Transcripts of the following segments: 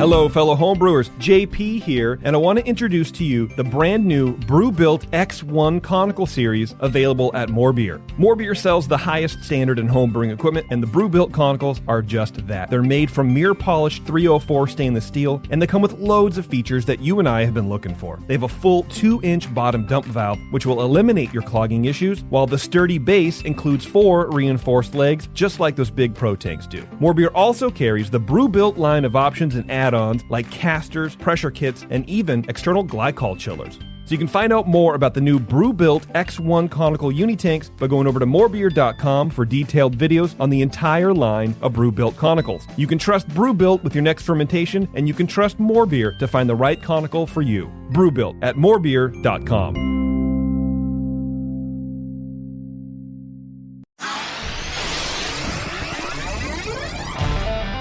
Hello, fellow homebrewers. JP here, and I want to introduce to you the brand new Brew Built X1 Conical Series available at More Beer. More Beer sells the highest standard in homebrewing equipment, and the Brew Built Conicals are just that. They're made from mirror-polished 304 stainless steel, and they come with loads of features that you and I have been looking for. They have a full 2-inch bottom dump valve, which will eliminate your clogging issues, while the sturdy base includes 4 reinforced legs, just like those big Pro tanks do. More Beer also carries the Brew Built line of options and add-ons like casters, pressure kits, and even external glycol chillers. So you can find out more about the new Brew Built X1 Conical Unitanks by going over to morebeer.com for detailed videos on the entire line of Brew Built Conicals. You can trust Brew Built with your next fermentation, and you can trust More Beer to find the right conical for you. Brew Built at morebeer.com.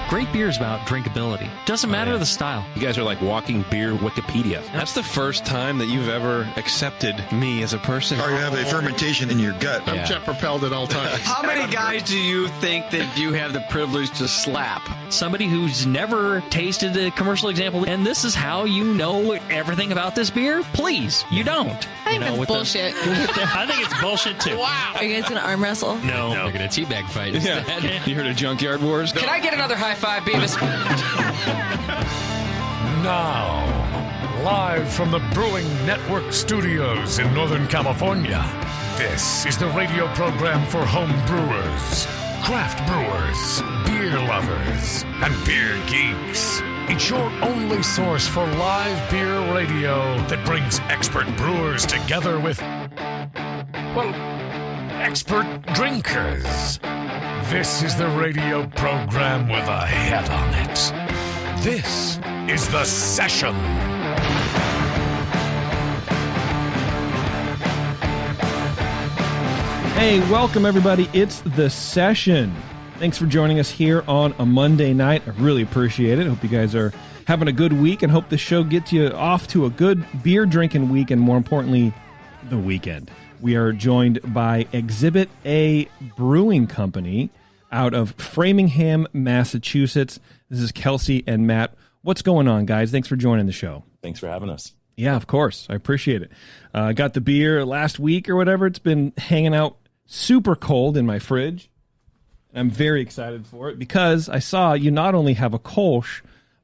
Great beer is about drinkability. Doesn't matter the style. You guys are like walking beer Wikipedia. That's the first time that you've ever accepted me as a person. Or you have a fermentation in your gut. I'm jet propelled at all times. How many guys do you think that you have the privilege to slap? Somebody who's never tasted a commercial example, and this is how you know everything about this beer? Please, you don't. I think that's bullshit. I think it's bullshit too. Wow. Are you guys going to arm wrestle? No. They're going to teabag fight instead. Yeah. You heard of Junkyard Wars? Can I get another high five, Beavis? Now, live from the Brewing Network studios in Northern California, this is the radio program for home brewers, craft brewers, beer lovers, and beer geeks. It's your only source for live beer radio that brings expert brewers together with, well, expert drinkers. This is the radio program with a head on it. This is The Session. Hey, welcome everybody. It's The Session. Thanks for joining us here on a Monday night. I really appreciate it. Hope you guys are having a good week and hope the show gets you off to a good beer drinking week and, more importantly, the weekend. We are joined by Exhibit A Brewing Company out of Framingham, Massachusetts. This is Kelsey and Matt. What's going on, guys? Thanks for joining the show. Thanks for having us. Yeah, of course. I appreciate it. Got the beer last week or whatever. It's been hanging out super cold in my fridge. I'm very excited for it because I saw you not only have a Kolsch,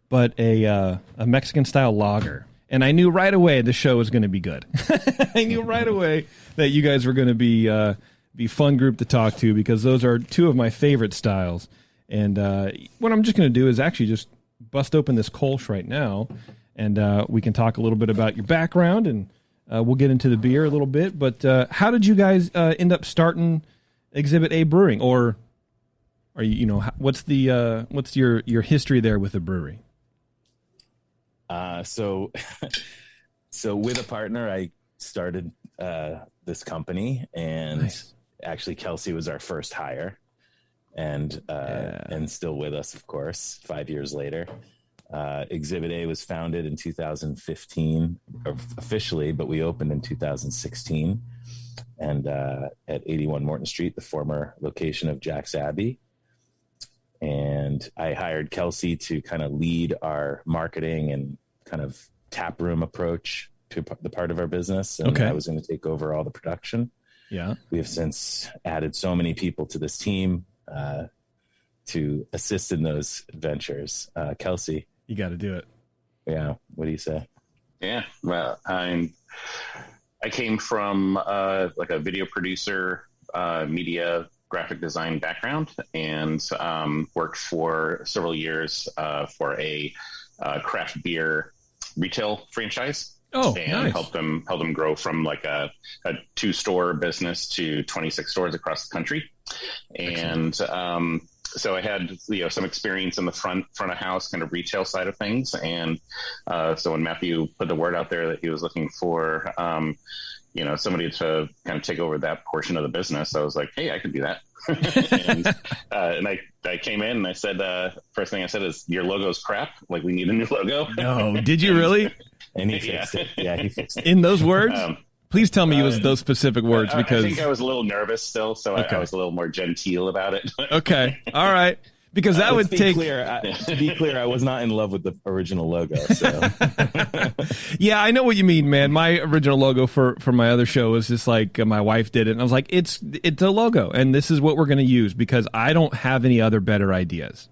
but a Mexican-style lager. And I knew right away the show was going to be good. I knew right away that you guys were going to be fun group to talk to because those are two of my favorite styles. And what I'm just going to do is actually just bust open this Kolsch right now, and we can talk a little bit about your background, and we'll get into the beer a little bit. But how did you guys end up starting Exhibit A Brewing? Or are what's your history there with the brewery? So with a partner, I started this company, and nice. Actually Kelsey was our first hire, and still with us, of course, 5 years later. Exhibit A was founded in 2015 officially, but we opened in 2016, and at 81 Morton Street, the former location of Jack's Abbey. And I hired Kelsey to kind of lead our marketing and kind of tap room approach to the part of our business. And I was going to take over all the production. Yeah. We have since added so many people to this team to assist in those ventures. Kelsey. You got to do it. Yeah. What do you say? Yeah. Well, I came from like a video producer, media, graphic design background, and worked for several years for a craft beer retail franchise. Nice. helped them grow from like a 2-store business to 26 stores across the country. Excellent. And so I had some experience in the front of house kind of retail side of things. And so when Matthew put the word out there that he was looking for somebody to kind of take over that portion of the business, I was like, hey, I could do that. and I came in and I said, first thing I said is, your logo's crap. Like, we need a new logo. No, did you really? And he fixed it. Yeah, he fixed it. In those words? Please tell me it was those specific words, because I think I was a little nervous still, so I was a little more genteel about it. Okay. All right. Because that would take. To be clear, I was not in love with the original logo. So. Yeah, I know what you mean, man. My original logo for my other show was just like my wife did it, and I was like, it's a logo, and this is what we're going to use because I don't have any other better ideas.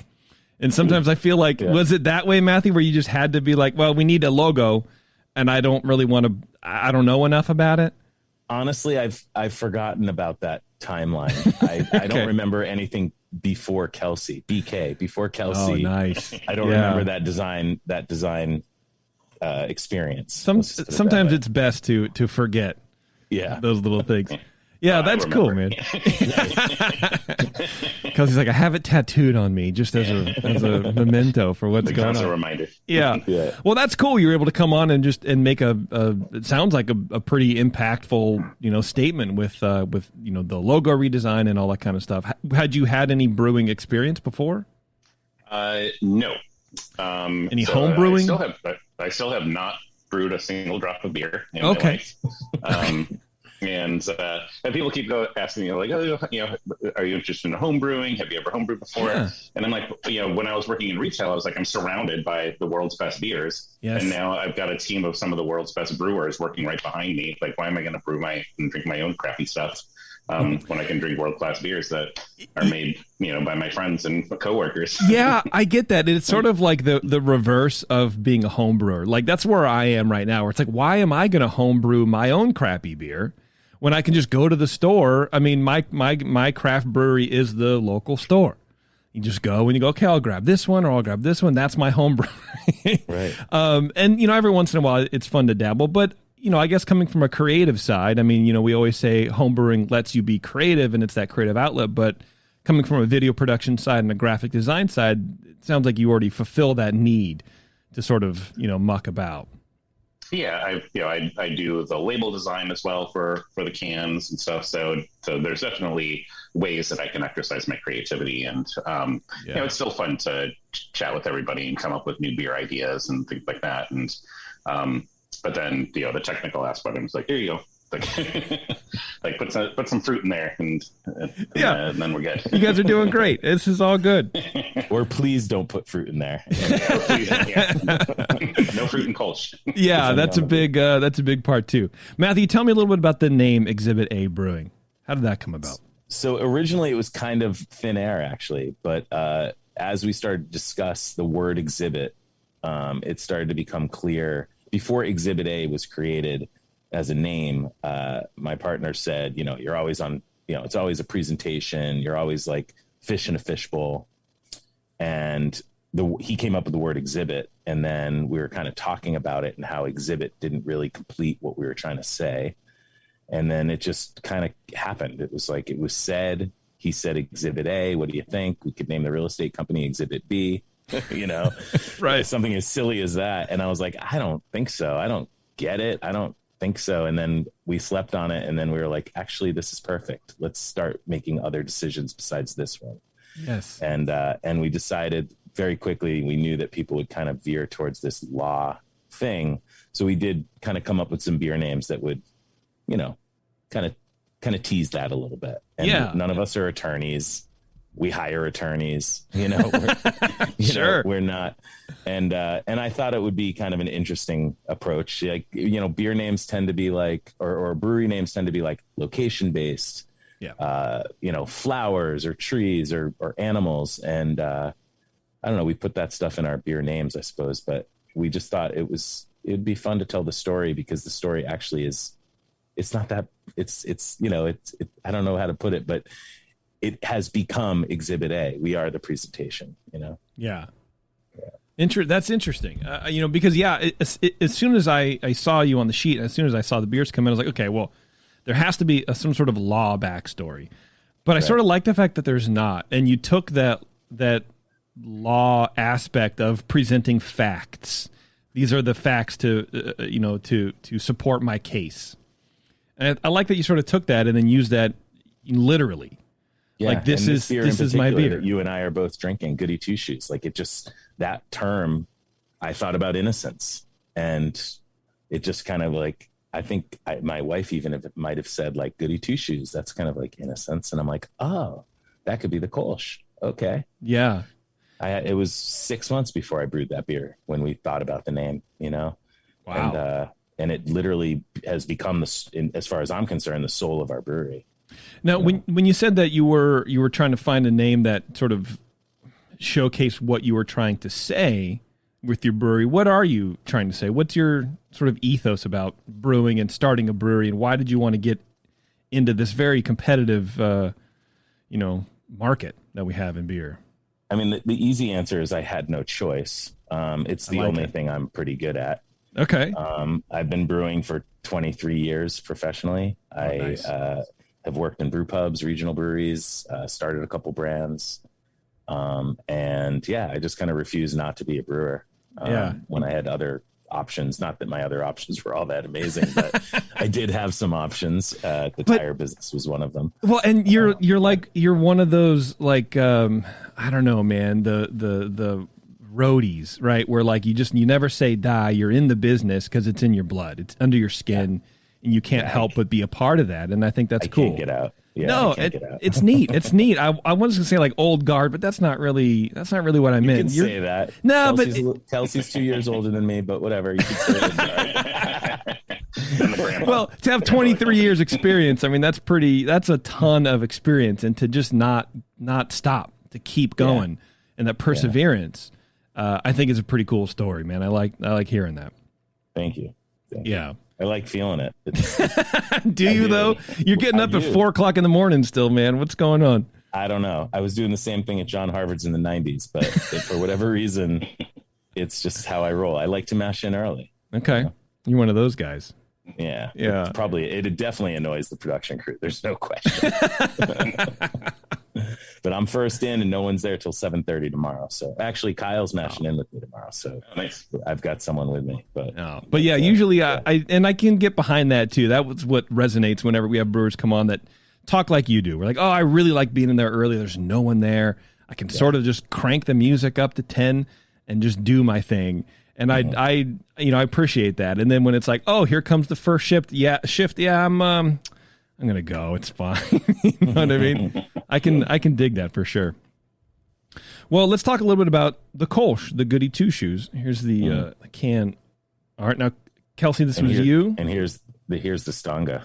And sometimes I feel like, was it that way, Matthew, where you just had to be like, well, we need a logo, and I don't really want to. I don't know enough about it. Honestly, I've forgotten about that timeline. I don't remember anything before Kelsey. Before Kelsey. Oh, nice. I don't remember that design experience. Sometimes it's best to forget. Yeah, those little things. Yeah, that's cool, man. Because he's like, I have it tattooed on me just as a memento for what's going on. As a reminder. Yeah. Well, that's cool. You were able to come on and make it sounds like a pretty impactful, statement with the logo redesign and all that kind of stuff. Had you had any brewing experience before? No. Any home brewing? I still have not brewed a single drop of beer in my life. And people keep asking me, like, are you interested in home brewing? Have you ever home brewed before? Yeah. And I'm like, when I was working in retail, I was like, I'm surrounded by the world's best beers. Yes. And now I've got a team of some of the world's best brewers working right behind me. Like, why am I going to brew and drink my own crappy stuff when I can drink world-class beers that are made, by my friends and coworkers? Yeah, I get that. It's sort of like the reverse of being a home brewer. Like, that's where I am right now, where it's like, why am I going to home brew my own crappy beer when I can just go to the store? I mean, my craft brewery is the local store. You just go and you go, okay, I'll grab this one or I'll grab this one. That's my home brewery. Right. And, every once in a while it's fun to dabble. But, I guess coming from a creative side, I mean, we always say home brewing lets you be creative and it's that creative outlet. But coming from a video production side and a graphic design side, it sounds like you already fulfill that need to sort of, muck about. Yeah, I do the label design as well for the cans and stuff. So there's definitely ways that I can exercise my creativity, and it's still fun to chat with everybody and come up with new beer ideas and things like that. And but then the technical aspect, I'm just like, here you go. Like put some fruit in there, and then we're good. You guys are doing great. This is all good. Or please don't put fruit in there. No fruit and Kolsch. Yeah, that's a big part too. Matthew, tell me a little bit about the name Exhibit A Brewing. How did that come about? So originally it was kind of thin air, actually, but as we started to discuss the word exhibit, it started to become clear. Before Exhibit A was created as a name, my partner said, you're always on, it's always a presentation. You're always like fish in a fishbowl. And he came up with the word exhibit. And then we were kind of talking about it and how exhibit didn't really complete what we were trying to say. And then it just kind of happened. It was like, it was said, he said Exhibit A, what do you think? We could name the real estate company Exhibit B, right. Something as silly as that. And I was like, I don't think so. I don't get it. I don't think so. And then we slept on it. And then we were like, actually, this is perfect. Let's start making other decisions besides this one. Yes. And we decided very quickly, we knew that people would kind of veer towards this law thing. So we did kind of come up with some beer names that would, kind of tease that a little bit. And none of us are attorneys. We hire attorneys, Sure. We're not. And I thought it would be kind of an interesting approach. Like, beer names tend to be like, or brewery names tend to be like location based, flowers or trees or animals. And I don't know, we put that stuff in our beer names, I suppose, but we just thought it'd be fun to tell the story, because the story actually it's not that I don't know how to put it, but it has become Exhibit A. We are the presentation, Yeah. That's interesting. Because as soon as I saw you on the sheet, as soon as I saw the beers come in, I was like, okay, well, there has to be some sort of law backstory. But I sort of like the fact that there's not. And you took that law aspect of presenting facts. These are the facts to support my case. And I like that you sort of took that and then used that literally. Yeah, like this is my beer. You and I are both drinking, Goody Two Shoes. Like that term, I thought about innocence, and it just kind of like, I think my wife even might have said like Goody Two Shoes. That's kind of like innocence, and I'm like, oh, that could be the Kolsch. Okay, yeah. It was 6 months before I brewed that beer when we thought about the name, Wow. And it literally has become, as far as I'm concerned, the soul of our brewery. Now, when you said that you were trying to find a name that sort of showcased what you were trying to say with your brewery, what are you trying to say? What's your sort of ethos about brewing and starting a brewery, and why did you want to get into this very competitive, market that we have in beer? I mean, the easy answer is I had no choice. It's the only thing I'm pretty good at. Okay. I've been brewing for 23 years professionally. Nice. I have worked in brew pubs, regional breweries, started a couple brands. And I just kind of refused not to be a brewer. When I had other options, not that my other options were all that amazing, but I did have some options. The tire business was one of them. Well, and you're one of those, like, I don't know, man, the roadies, right? Where like you never say die. You're in the business because it's in your blood. It's under your skin, and you can't help but be a part of that. And I think that's cool. Can't get out. Yeah, no, it's neat. It's neat. I was gonna say like old guard, but that's not really what I meant. You can say that. No, Kelsey's 2 years older than me, but whatever. You can say it. Well, to have 23 years experience, I mean that's a ton of experience, and to just not stop, to keep going, and that perseverance. I think is a pretty cool story, man. I like hearing that. Thank you. Yeah. I like feeling it. Do you though? You're getting up at 4 o'clock in the morning still, man. What's going on? I don't know. I was doing the same thing at John Harvard's in the 90s, but for whatever reason, it's just how I roll. I like to mash in early. Okay. You're one of those guys. Yeah. It definitely annoys the production crew. There's no question. But I'm first in and no one's there till 7:30 tomorrow. So actually Kyle's mashing in with me tomorrow. So nice. I've got someone with me, but usually I can get behind that too. That was what resonates whenever we have brewers come on that talk like you do. We're like, oh, I really like being in there early. There's no one there. I can sort of just crank the music up to 10 and just do my thing. And I appreciate that. And then when it's like, oh, here comes the first shift. Yeah, I'm going to go. It's fine. You know what I mean? I can dig that for sure. Well, let's talk a little bit about the Kolsch, the Goody Two Shoes. Here's the can. All right. Now, Kelsey, this was you. And here's the Stanga.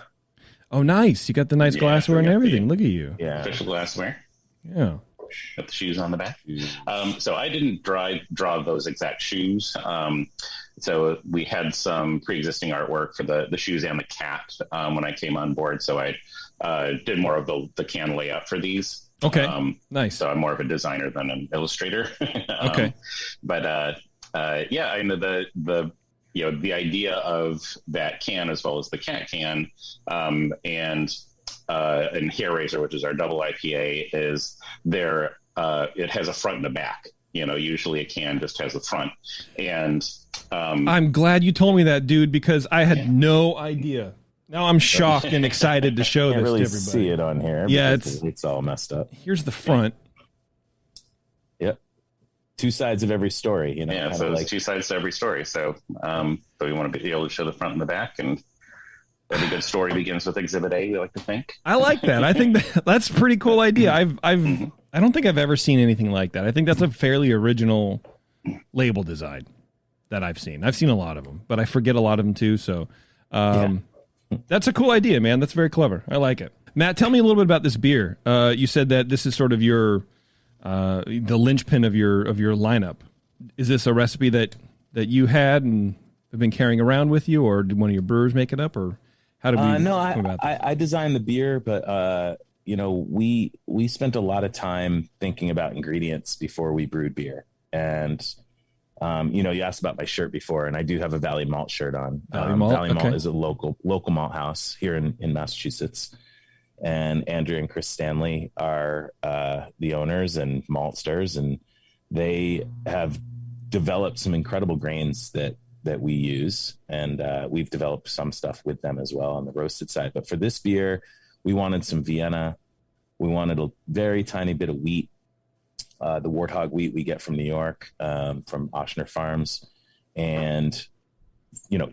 Oh, nice. You got the nice glassware and everything. Look at you. Yeah. Official glassware. Yeah. Got the shoes on the back. So I didn't draw those exact shoes. So we had some pre-existing artwork for the shoes and the cat when I came on board. So I did more of the can layout for these. Okay, nice. So I'm more of a designer than an illustrator. Okay. But I know the idea of that can as well as the cat can and Hair Razor, which is our double IPA, is there. It has a front and a back. Usually a can just has a front. And I'm glad you told me that, dude, because I had no idea. Now I'm shocked and excited to show this really to everybody. See it on here. Yeah, it's all messed up. Here's the front. Yep. Two sides of every story. Yeah, so there's two sides to every story. So, we want to be able to show the front and the back, and every good story begins with Exhibit A, we like to think. I like that. I think that's a pretty cool idea. I don't think I've ever seen anything like that. I think that's a fairly original label design that I've seen. I've seen a lot of them, but I forget a lot of them too. So that's a cool idea, man. That's very clever. I like it. Matt, tell me a little bit about this beer. You said that this is sort of your the linchpin of your lineup. Is this a recipe that you had and have been carrying around with you, or did one of your brewers make it up, or how did we come about this? I designed the beer, but we spent a lot of time thinking about ingredients before we brewed beer. And you asked about my shirt before, and I do have a Valley Malt shirt on. Valley Malt is a local malt house here in Massachusetts. And Andrea and Chris Stanley are the owners and maltsters, and they have developed some incredible grains that we use, and we've developed some stuff with them as well on the roasted side. But for this beer, we wanted some Vienna. We wanted a very tiny bit of wheat, the Warthog wheat we get from New York, from Oshner Farms, and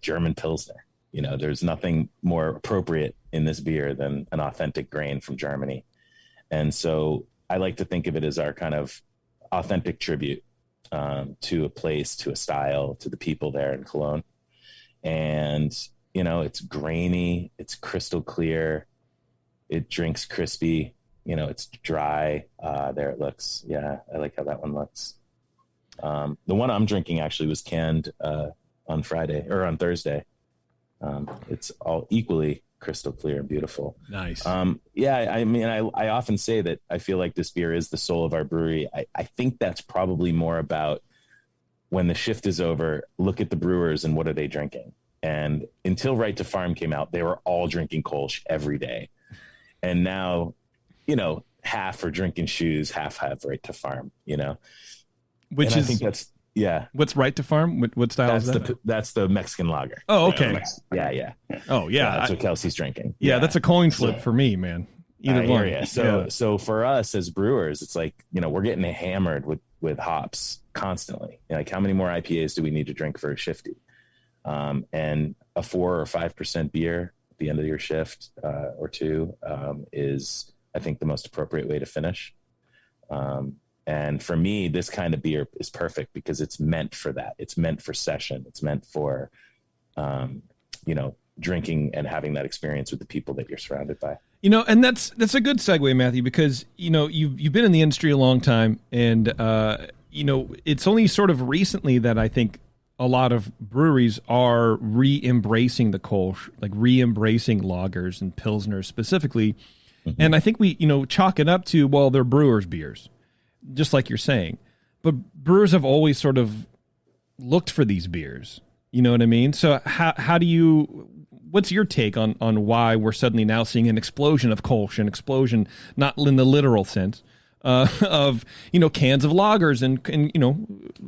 German Pilsner. There's nothing more appropriate in this beer than an authentic grain from Germany. And so I like to think of it as our kind of authentic tribute to a place, to a style, to the people there in Cologne. And, you know, it's grainy, it's crystal clear, it drinks crispy, you know, it's dry. There it looks. Yeah, I like how that one looks. The one I'm drinking actually was canned on Thursday. It's all equally crystal clear and beautiful. Nice. Yeah, I mean, I often say that I feel like this beer is the soul of our brewery. I think that's probably more about when the shift is over, look at the brewers and what are they drinking? And until Right to Farm came out, they were all drinking Kolsch every day. And now, you know, half are drinking Shoes, half have Right to Farm, you know? I think that's, yeah. What's Right to Farm? What style is that? That's the Mexican lager. Oh, okay. Yeah. Oh, yeah. That's what Kelsey's drinking. Yeah, that's a coin flip for me, man. Either one. Yeah. So for us as brewers, it's like, you know, we're getting hammered with hops constantly. Like, how many more IPAs do we need to drink for a shifty? And a 4 or 5% beer at the end of your shift or two is, I think, the most appropriate way to finish. And for me, this kind of beer is perfect because it's meant for that. It's meant for session. It's meant for, you know, drinking and having that experience with the people that you're surrounded by. You know, and that's a good segue, Matthew, because, you know, you've been in the industry a long time, and, you know, it's only sort of recently that I think a lot of breweries are re-embracing the Kolsch, like re-embracing lagers and pilsners specifically. Mm-hmm. And I think we, you know, chalk it up to, well, they're brewers' beers, just like you're saying. But brewers have always sort of looked for these beers. You know what I mean? So how do you, what's your take on why we're suddenly now seeing an explosion of Kolsch, an explosion, not in the literal sense, of, you know, cans of lagers and, you know,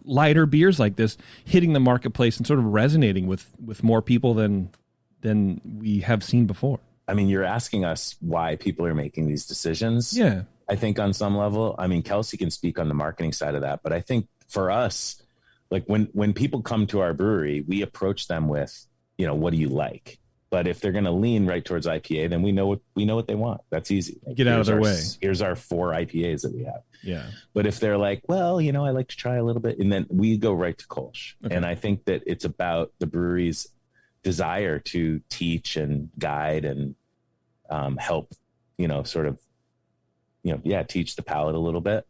lighter beers like this hitting the marketplace and sort of resonating with more people than we have seen before? I mean, you're asking us why people are making these decisions. Yeah. I think on some level, I mean, Kelsey can speak on the marketing side of that, but I think for us, like when people come to our brewery, we approach them with, you know, what do you like? But if they're going to lean right towards IPA, then we know what they want. That's easy. Like, get out of their way. Here's our 4 IPAs that we have. Yeah. But if they're like, well, you know, I like to try a little bit, and then we go right to Kolsch. Okay. And I think that it's about the brewery's desire to teach and guide and help, you know, sort of, you know, teach the palate a little bit.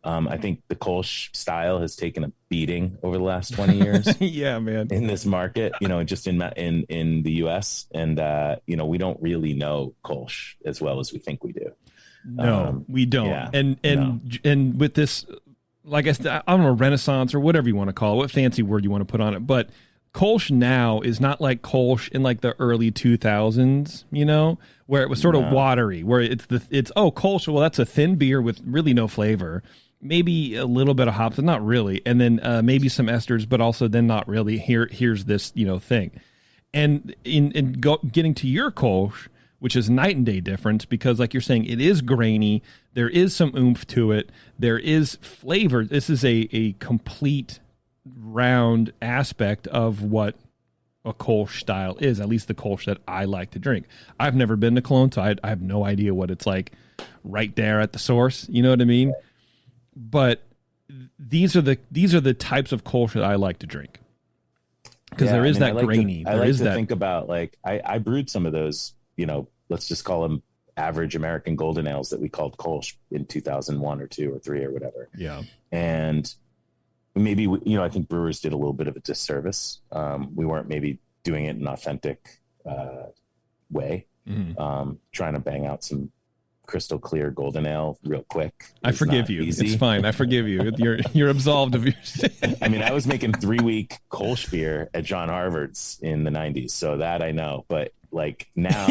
I think the Kolsch style has taken a beating over the last 20 years. Yeah, man. In this market, you know, just in the US, and you know, we don't really know Kolsch as well as we think we do. No, we don't. Yeah, and with this, like I don't know, Renaissance or whatever you want to call it, what fancy word you want to put on it, but Kolsch now is not like Kolsch in like the early 2000s, you know, where it was sort of watery, where it's Kolsch, well, that's a thin beer with really no flavor, maybe a little bit of hops, but not really, and then maybe some esters, but also then not really. Here's this, you know, thing, and getting to your Kolsch, which is night and day difference, because like you're saying, it is grainy, there is some oomph to it, there is flavor. This is a complete round aspect of what a Kolsch style is, at least the Kolsch that I like to drink. I've never been to Cologne, so I have no idea what it's like right there at the source. You know what I mean? But these are the types of Kolsch that I like to drink, because there is that grainy. I like to think about, like, I brewed some of those, you know, let's just call them average American golden ales that we called Kolsch in 2001 or 2 or 3 or whatever. Yeah. And maybe, you know, I think brewers did a little bit of a disservice. We weren't maybe doing it in an authentic way, trying to bang out some crystal clear golden ale real quick. I forgive you. Easy. It's fine. I forgive you. You're absolved of your sin. I mean, I was making 3-week Kolsch beer at John Harvard's in the 90s, so that I know. But like now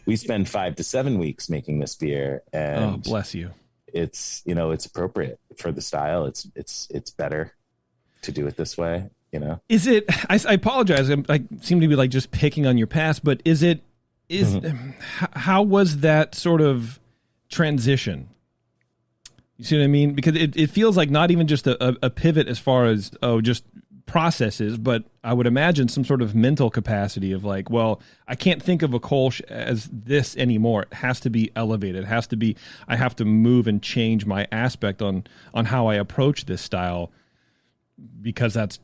we spend 5 to 7 weeks making this beer, and oh, bless you. It's, you know, it's appropriate for the style. It's better to do it this way, you know. Is it? I apologize. I seem to be like just picking on your past, but is how was that sort of transition? You see what I mean? Because it feels like not even just a pivot as far as just process is, but I would imagine some sort of mental capacity of like, well, I can't think of a Kolsch as this anymore. It has to be elevated. It has to be, I have to move and change my aspect on how I approach this style because that's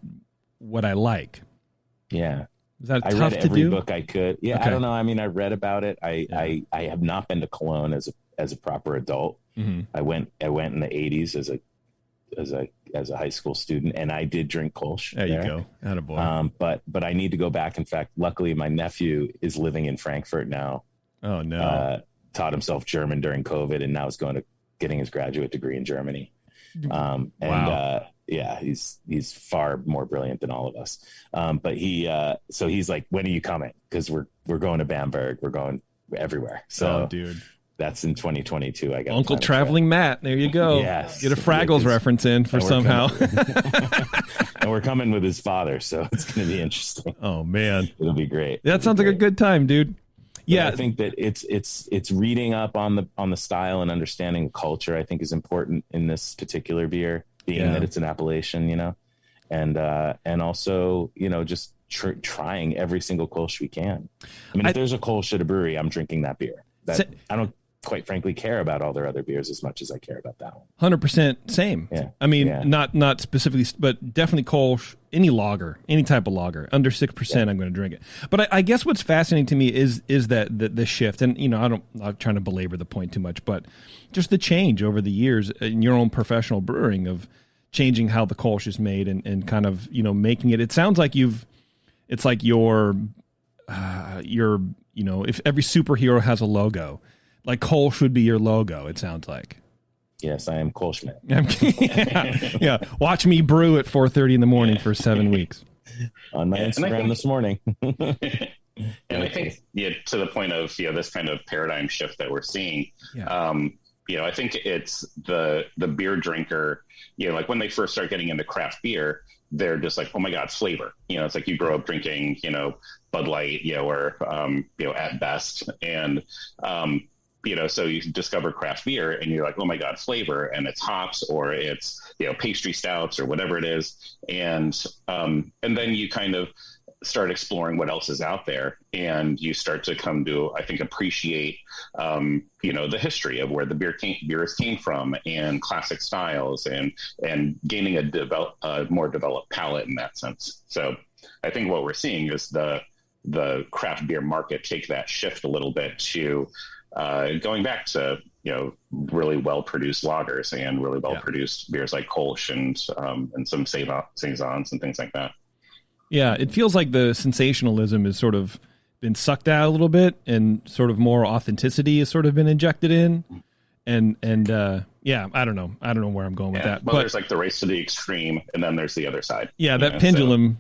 what I like. Yeah. Is that I tough read to every do? book I could. Yeah, Okay. I don't know. I mean, I read about it. I have not been to Cologne as a proper adult. Mm-hmm. I went in the 80s as a high school student, and I did drink Kolsch. There you go. Attaboy. But I need to go back. In fact, luckily my nephew is living in Frankfurt now. Oh no. Taught himself German during COVID, and now is getting his graduate degree in Germany. Wow. Yeah, he's far more brilliant than all of us. But so he's like, when are you coming? Because we're going to Bamberg. We're going everywhere. So dude, that's in 2022. I got Uncle Traveling Matt. There you go. Yes. Get a Fraggles reference in for somehow. And we're coming with his father, so it's going to be interesting. Oh man, it'll be great. That sounds like a good time, dude. Yeah, I think that it's reading up on the style and understanding the culture. I think is important in this particular beer, being that it's an appellation, and also just trying every single Kolsch we can. I mean, if there's a Kolsch at a brewery, I'm drinking that beer. I don't quite frankly care about all their other beers as much as I care about that one. 100% same. Yeah. I mean, not specifically, but definitely Kolsch, any lager, any type of lager, under 6%, I'm going to drink it. But I guess what's fascinating to me is that the shift, and I'm not trying to belabor the point too much, but just the change over the years in your own professional brewing of changing how the Kolsch is made and kind of, making it. It sounds like it's like your if every superhero has a logo, like Kolsch would be your logo, it sounds like. Yes, I am Kolsch man. Yeah. Watch me brew at 4:30 in the morning for 7 weeks. On my Instagram this morning. And I think to the point of this kind of paradigm shift that we're seeing, I think it's the beer drinker, like when they first start getting into craft beer, they're just like, oh my God, it's flavor. It's like you grow up drinking, Bud Light, or at best. And so you discover craft beer and you're like, oh my God, flavor, and it's hops or it's, pastry stouts or whatever it is. And then you kind of start exploring what else is out there, and you start to come to, I think, appreciate, the history of where the beers came from and classic styles and gaining a more developed palate in that sense. So I think what we're seeing is the craft beer market take that shift a little bit to, going back to really well produced lagers and really well produced beers like Kolsch and some saisons and things like that. Yeah, it feels like the sensationalism has sort of been sucked out a little bit, and sort of more authenticity has sort of been injected in. And I don't know where I'm going with that. Well, but there's like the race to the extreme, and then there's the other side. Yeah, that pendulum.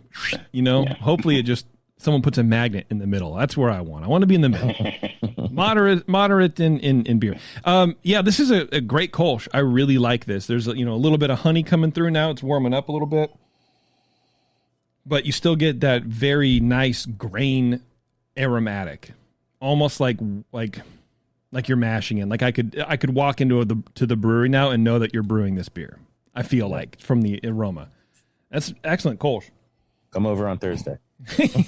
Hopefully it just. Someone puts a magnet in the middle. That's where I want. I want to be in the middle. Moderate in beer. This is a great Kolsch. I really like this. There's a little bit of honey coming through now. It's warming up a little bit. But you still get that very nice grain aromatic. Almost like you're mashing in. Like I could walk into the brewery now and know that you're brewing this beer. I feel like from the aroma. That's excellent Kolsch. Come over on Thursday.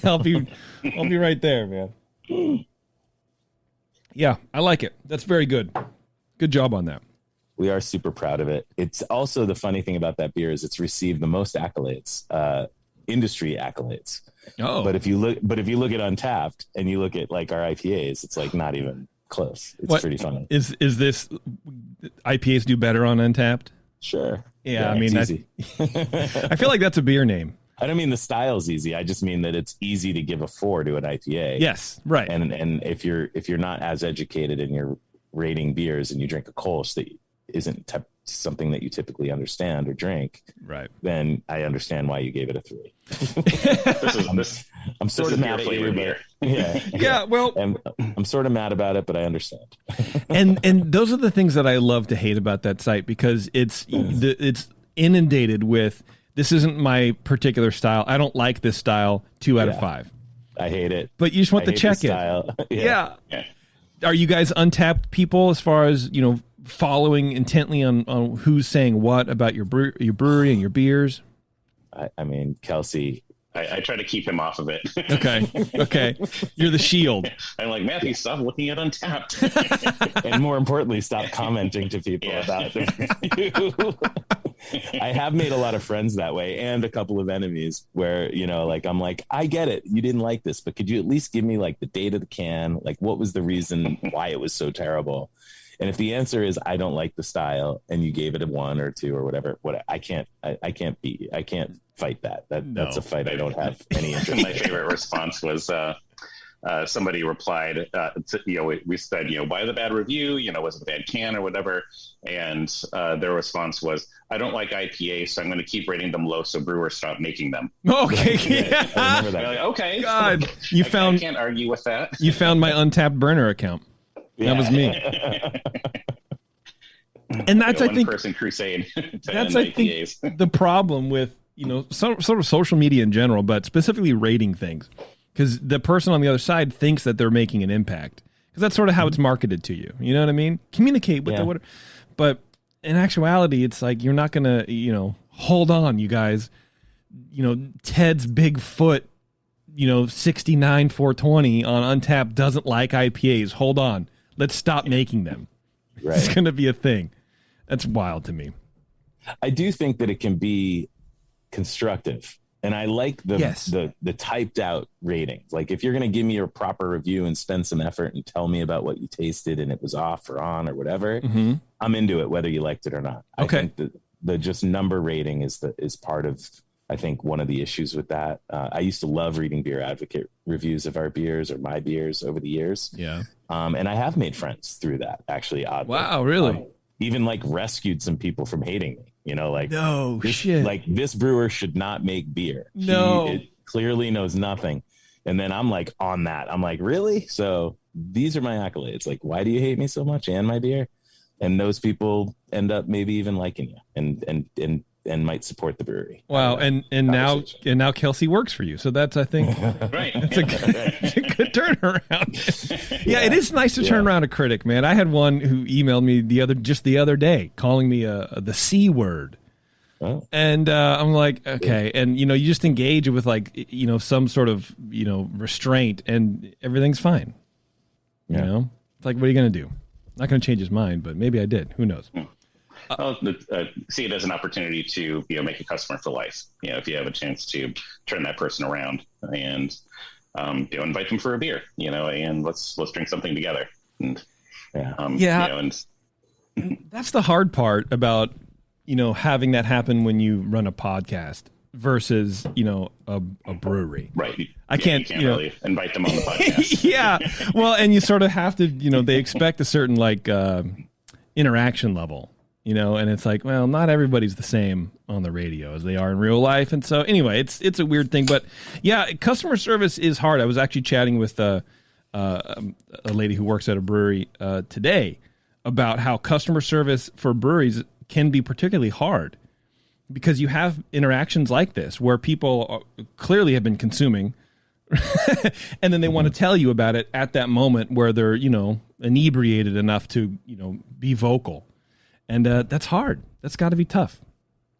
I'll be right there, man. Yeah, I like it. That's very good. Good job on that. We are super proud of it. It's also the funny thing about that beer is it's received the most accolades, industry accolades. Oh, but if you look at Untapped and you look at like our IPAs, it's like not even close. It's pretty funny. Is this IPAs do better on Untapped? Sure. Yeah, I mean, it's easy. I feel like that's a beer name. I don't mean the style's easy. I just mean that it's easy to give a 4 to an IPA. Yes, right. And if you're not as educated in your rating beers and you drink a Kolsch that isn't something that you typically understand or drink, right? Then I understand why you gave it a 3. I'm sort of mad at you, but yeah. Well, I'm sort of mad about it, but I understand. and those are the things that I love to hate about that site, because it's inundated with. This isn't my particular style. I don't like this style. 2 out of 5. I hate it. But you just want to check it. Yeah. Are you guys Untapped people as far as, following intently on who's saying what about your brewery and your beers? I mean, Kelsey. I try to keep him off of it. Okay. You're the shield. I'm like, Matthew, stop looking at Untapped. And more importantly, stop commenting to people about the review. I have made a lot of friends that way, and a couple of enemies where, like, I'm like, I get it. You didn't like this, but could you at least give me like the date of the can? Like, what was the reason why it was so terrible? And if the answer is I don't like the style, and you gave it a 1 or 2 or whatever, I can't beat you. I can't fight that. That's a fight I don't have any interest in. My favorite response was somebody replied, we said, why the bad review? Was it a bad can or whatever? And their response was, I don't like IPA, so I'm going to keep rating them low so brewers stop making them. Okay. Yeah. I remember that. Like, okay. God, I can't argue with that. You found my Untapped burner account. That was me. And that's, I think, person crusade. That's, I think, the problem with, sort of social media in general, but specifically rating things, because the person on the other side thinks that they're making an impact, because that's sort of how it's marketed to you. You know what I mean? Communicate with the whatever. But in actuality, it's like, you're not going to, hold on, you guys. Ted's Bigfoot, 69 420 on Untapped doesn't like IPAs. Hold on. Let's stop making them. Right. It's going to be a thing. That's wild to me. I do think that it can be constructive, and I like the typed out ratings. Like, if you're going to give me a proper review and spend some effort and tell me about what you tasted and it was off or on or whatever, I'm into it, whether you liked it or not. Okay. I think that the just number rating is part of, I think, one of the issues with that. I used to love reading Beer Advocate reviews of our beers or my beers over the years. Yeah. And I have made friends through that, actually. Oddly. Wow, really? Even like rescued some people from hating me, like, no this, shit. Like, this brewer should not make beer. No. It clearly knows nothing. And then I'm like, on that, I'm like, really? So these are my accolades. Like, why do you hate me so much and my beer? And those people end up maybe even liking you and might support the brewery. Wow. And now Kelsey works for you. So that's, I think, right. It's a good turnaround. Yeah, it is nice to turn around a critic, man. I had one who emailed me the other day calling me the C word. Oh. And I'm like, okay. And, you just engage it with, like, some sort of, restraint, and everything's fine. You know, it's like, what are you going to do? Not going to change his mind, but maybe I did. Who knows? See it as an opportunity to make a customer for life. If you have a chance to turn that person around and invite them for a beer, and let's drink something together. And that's the hard part about having that happen when you run a podcast versus a brewery. Right. I can't really invite them on the podcast. Yeah. Well, and you sort of have to. They expect a certain interaction level. And it's like, well, not everybody's the same on the radio as they are in real life. And so anyway, it's a weird thing, but yeah, customer service is hard. I was actually chatting with a lady who works at a brewery today about how customer service for breweries can be particularly hard, because you have interactions like this where people clearly have been consuming and then they want to tell you about it at that moment where they're, inebriated enough to, be vocal. And that's hard. That's got to be tough.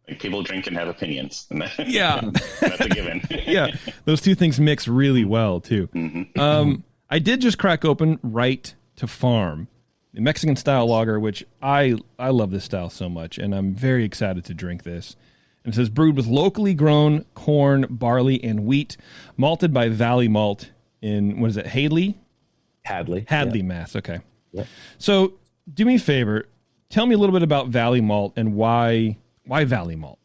Like, people drink and have opinions. Yeah. That's a given. Yeah. Those two things mix really well, too. Mm-hmm. I did just crack open Right to Farm, the Mexican style lager, which I love this style so much, and I'm very excited to drink this. And it says, brewed with locally grown corn, barley, and wheat, malted by Valley Malt in, what is it, Hadley, Mass. Okay. Yeah. So do me a favor. Tell me a little bit about Valley Malt and why Valley Malt.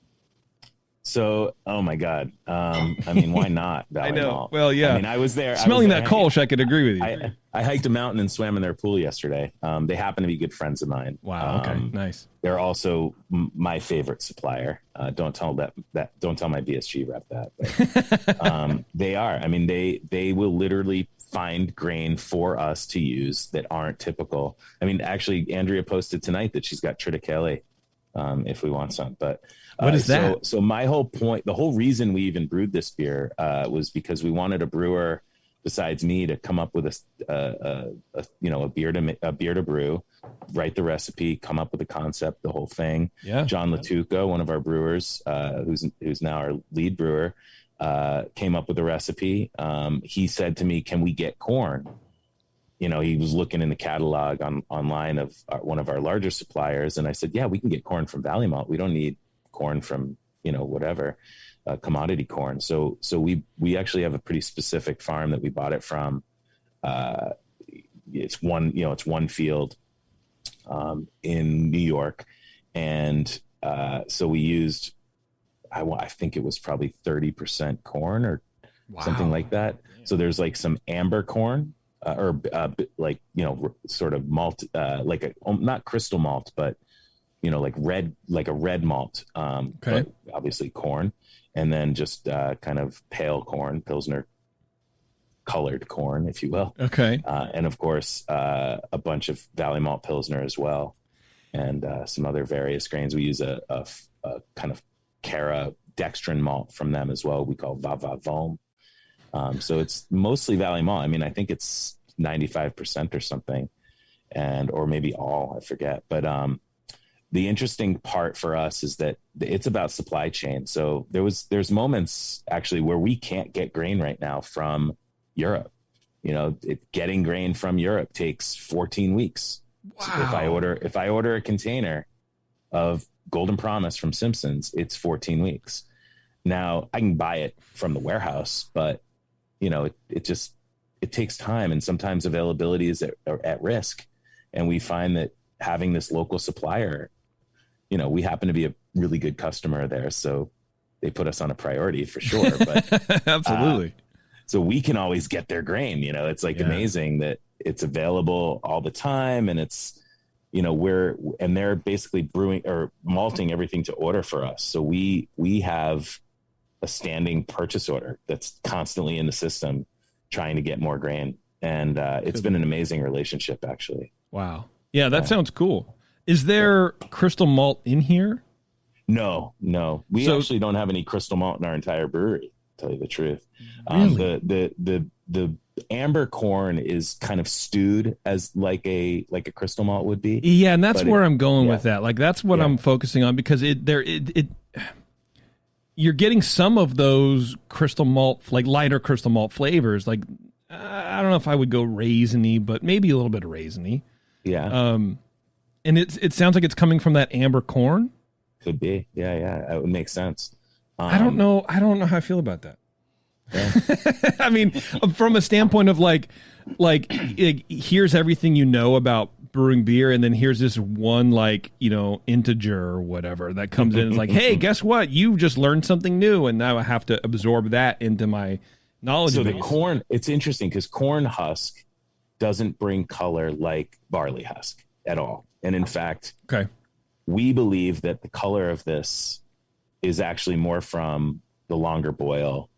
So, oh my God. Why not Valley I know. Malt? Well, yeah. I was there. Smelling that Kolsch, I could agree with you. I hiked a mountain and swam in their pool yesterday. They happen to be good friends of mine. Wow. Okay. Nice. They're also my favorite supplier. Don't tell my BSG rep that. But, they are. They will literally find grain for us to use that aren't typical. Actually, Andrea posted tonight that she's got triticale if we want some. But what is that? So my whole point, the whole reason we even brewed this beer was because we wanted a brewer besides me to come up with a beer to brew, write the recipe, come up with the concept, the whole thing. Yeah. John Latuca, one of our brewers, who's now our lead brewer, came up with a recipe. He said to me, "Can we get corn?" He was looking in the catalog online of one of our larger suppliers. And I said, "Yeah, we can get corn from Valley Malt. We don't need corn from, whatever, commodity corn." So we actually have a pretty specific farm that we bought it from. It's one field, in New York. And, so we used, I think it was probably 30% corn or something like that. So there's like some amber corn, sort of malt, not crystal malt, but, like a red malt, but obviously corn, and then just kind of pale corn, Pilsner colored corn, if you will. Okay. And of course, a bunch of Valley Malt Pilsner as well, and some other various grains. We use a kind of Cara dextrin malt from them as well. We call Va-Va-Vom. So it's mostly Valley Malt. I mean, I think it's 95% or something, or maybe all, I forget. But the interesting part for us is that it's about supply chain. So there's moments actually where we can't get grain right now from Europe. Getting grain from Europe takes 14 weeks. Wow. So if I order a container of Golden Promise from Simpson's, it's 14 weeks. Now I can buy it from the warehouse, but it takes time, and sometimes availability is at risk. And we find that having this local supplier, we happen to be a really good customer there, so they put us on a priority for sure. But absolutely. So we can always get their grain. It's amazing that it's available all the time, and it's, they're basically brewing or malting everything to order for us. So we have a standing purchase order that's constantly in the system trying to get more grain. And it's been an amazing relationship, actually. Wow. Yeah, that sounds cool. Is there crystal malt in here? No. We actually don't have any crystal malt in our entire brewery, to tell you the truth. Really? The amber corn is kind of stewed as like a crystal malt would be. Yeah, and that's where I'm going with that. Like, that's what I'm focusing on, because you're getting some of those crystal malt, like lighter crystal malt flavors. Like, I don't know if I would go raisiny, but maybe a little bit of raisiny. Yeah. And it sounds like it's coming from that amber corn. Could be. Yeah. That would make sense. I don't know how I feel about that. Yeah. I mean, from a standpoint of like here's everything you know about brewing beer, and then here's this one integer or whatever that comes in and is like, hey, guess what? You just learned something new, and now I have to absorb that into my knowledge base. So the corn, it's interesting because corn husk doesn't bring color like barley husk at all. And in fact, we believe that the color of this is actually more from the longer boil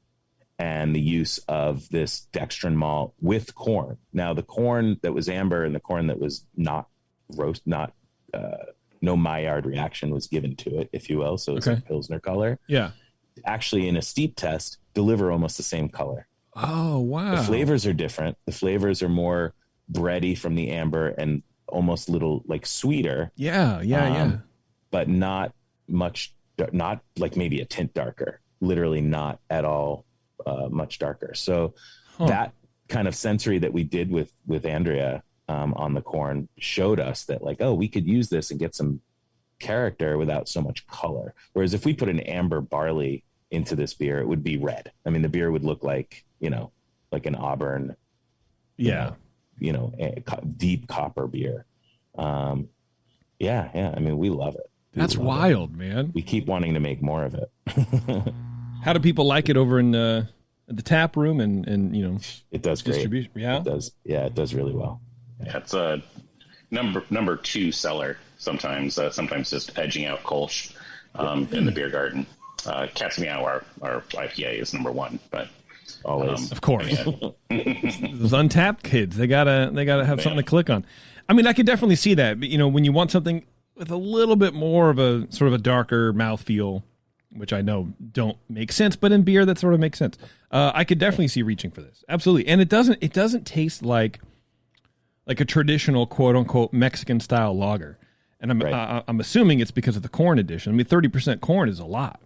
and the use of this dextrin malt with corn. Now, the corn that was amber and the corn that was not roast, no Maillard reaction was given to it, if you will. So it's a Pilsner color. Yeah. Actually, in a steep test, deliver almost the same color. Oh, wow. The flavors are different. The flavors are more bready from the amber and almost little like sweeter. Yeah. But not much, not like maybe a tint darker, literally not at all much darker. So that kind of sensory that we did with Andrea on the corn showed us that we could use this and get some character without so much color. Whereas if we put an amber barley into this beer, it would be red. I mean, the beer would look like an Auburn, deep copper beer. I mean, we love it. That's wild, man. We keep wanting to make more of it. How do people like it over in the tap room and it does great. Distribution? Yeah, it does. Yeah, it does really well. Yeah, it's a number 2 seller. Sometimes just edging out Kolsch in the beer garden. Cat's Meow, our IPA is number 1, but always, of course, those Untapped kids, they gotta have something to click on. I mean, I could definitely see that. But, when you want something with a little bit more of a sort of a darker mouthfeel, which I know don't make sense, but in beer that sort of makes sense. I could definitely see reaching for this. Absolutely. And it doesn't taste like a traditional quote unquote Mexican style lager. And I'm assuming it's because of the corn addition. I mean, 30% corn is a lot.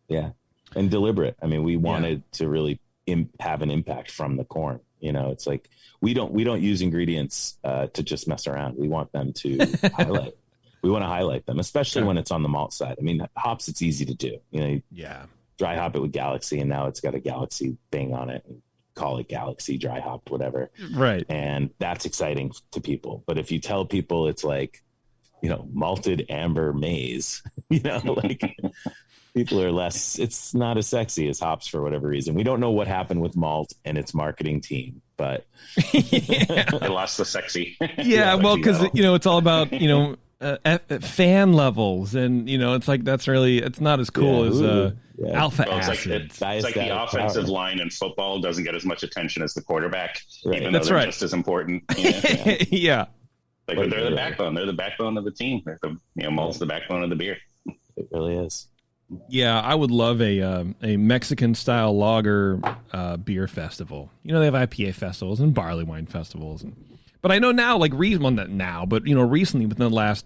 Yeah. And deliberate. I mean, we wanted to really have an impact from the corn. You know, it's like we don't use ingredients to just mess around. We want them to highlight. We want to highlight them, especially when it's on the malt side. I mean, hops, it's easy to do. You know, dry hop it with Galaxy, and now it's got a Galaxy thing on it. And call it Galaxy dry hopped, whatever. Right. And that's exciting to people. But if you tell people it's like, you know, malted amber maize, you know, like people are less, it's not as sexy as hops for whatever reason. We don't know what happened with malt and its marketing team, but I lost the sexy. Yeah, well, because, you know, it's all about, you know, fan levels, and, you know, it's like it's not as cool as alpha acid. It's like the offensive line in football doesn't get as much attention as the quarterback, even though they're just as important. You know? Yeah. Like they're the backbone. They're the backbone of the team. Malt's the backbone of the beer. It really is. Yeah, I would love a Mexican style lager beer festival. You know, they have IPA festivals and barley wine festivals, but I know now, like not now, but you know, recently within the last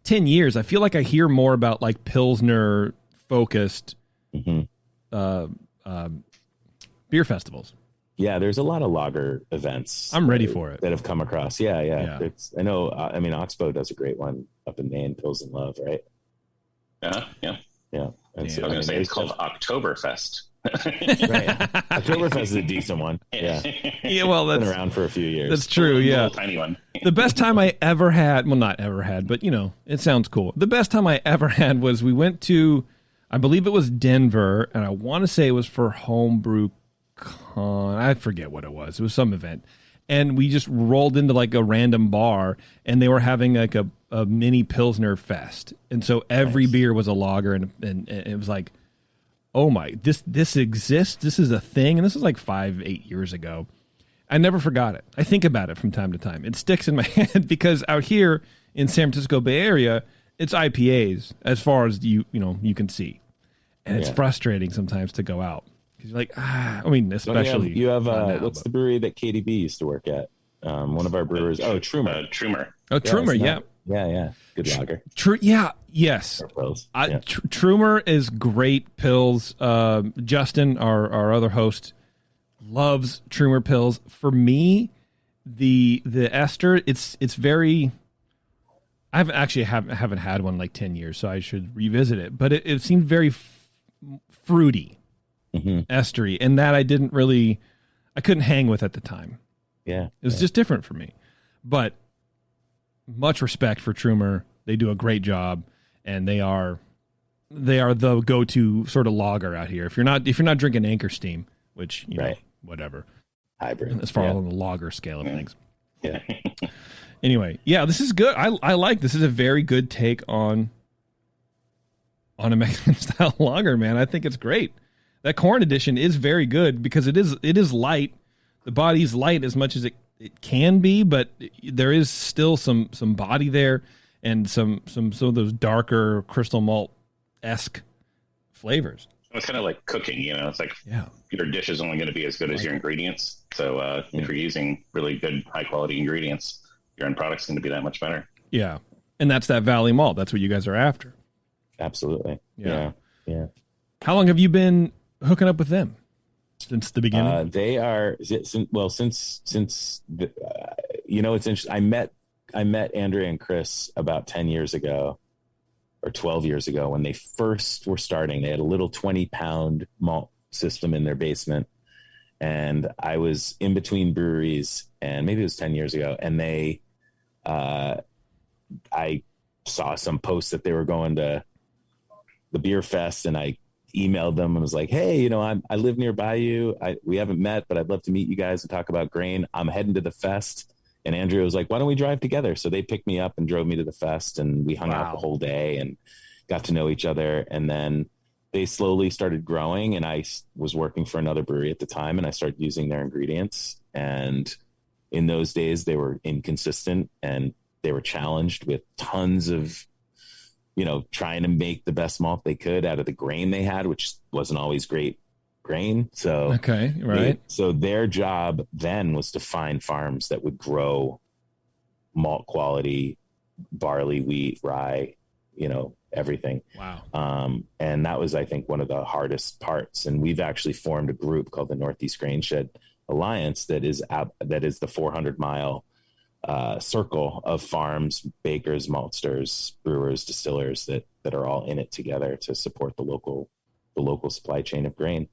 10 years, I feel like I hear more about like Pilsner focused beer festivals. Yeah, there's a lot of lager events. I'm ready for it. That have come across. Yeah. I know. I mean, Oxbow does a great one up in Maine, Pils and Love, right? Yeah. And so, I was going to say it's called Oktoberfest. Right. Oktoberfest is a decent one. Yeah. Yeah. Well, that's been around for a few years. That's true. Yeah. Little tiny one. The best time I ever had, well, not ever had, but you know, it sounds cool. The best time I ever had was we went to, I believe it was Denver, and I want to say it was for Homebrew Con. I forget what it was. It was some event. And we just rolled into like a random bar, and they were having like a mini Pilsner fest. And so every beer was a lager, and it was like, oh my, this exists. This is a thing. And this was like 5-8 years ago. I never forgot it. I think about it from time to time. It sticks in my head because out here in San Francisco Bay Area, it's IPAs as far as you can see. And it's frustrating sometimes to go out. Because you're like, I mean, especially... You have what's the brewery that KDB used to work at? One of our brewers. Trumer. Trumer. Oh, Trumer, yeah. Yeah. Good lager. Yes. Trumer is great pills. Justin, our other host, loves Trumer pills. For me, the ester, it's very... I haven't had one in like 10 years, so I should revisit it. But it seemed very fruity. Estery, and that I couldn't hang with at the time. Yeah, it was just different for me. But much respect for Trumer. They do a great job, and they are the go-to sort of lager out here. If you're not drinking Anchor Steam, which you know, whatever hybrid as far as on the lager scale of things. Yeah. Anyway, yeah, this is good. I like this. Is a very good take on a Mexican style lager, man. I think it's great. That corn edition is very good because it is light. The body's light as much as it can be, but there is still some body there and some of those darker crystal malt-esque flavors. It's kind of like cooking, you know. It's like your dish is only going to be as good as your ingredients. So if you're using really good, high-quality ingredients, your end product's going to be that much better. Yeah, and that's that Valley Malt. That's what you guys are after. Absolutely. Yeah. How long have you been hooking up with them? Since the beginning? They are since you know, it's interesting. I met Andrea and Chris about 10 years ago or 12 years ago when they first were starting. They had a little 20-pound malt system in their basement, and I was in between breweries, and maybe it was 10 years ago, and I saw some posts that they were going to the beer fest, and I emailed them and was like, hey, you know, I live nearby you. We haven't met, but I'd love to meet you guys and talk about grain. I'm heading to the fest. And Andrea was like, why don't we drive together? So they picked me up and drove me to the fest, and we hung out the whole day and got to know each other. And then they slowly started growing, and I was working for another brewery at the time, and I started using their ingredients. And in those days they were inconsistent, and they were challenged with tons of trying to make the best malt they could out of the grain they had, which wasn't always great grain. So, okay, right. So their job then was to find farms that would grow malt quality, barley, wheat, rye, everything. Wow. And that was, I think, one of the hardest parts. And we've actually formed a group called the Northeast Grain Shed Alliance that is the 400-mile circle of farms, bakers, maltsters, brewers, distillers that are all in it together to support the local supply chain of grain.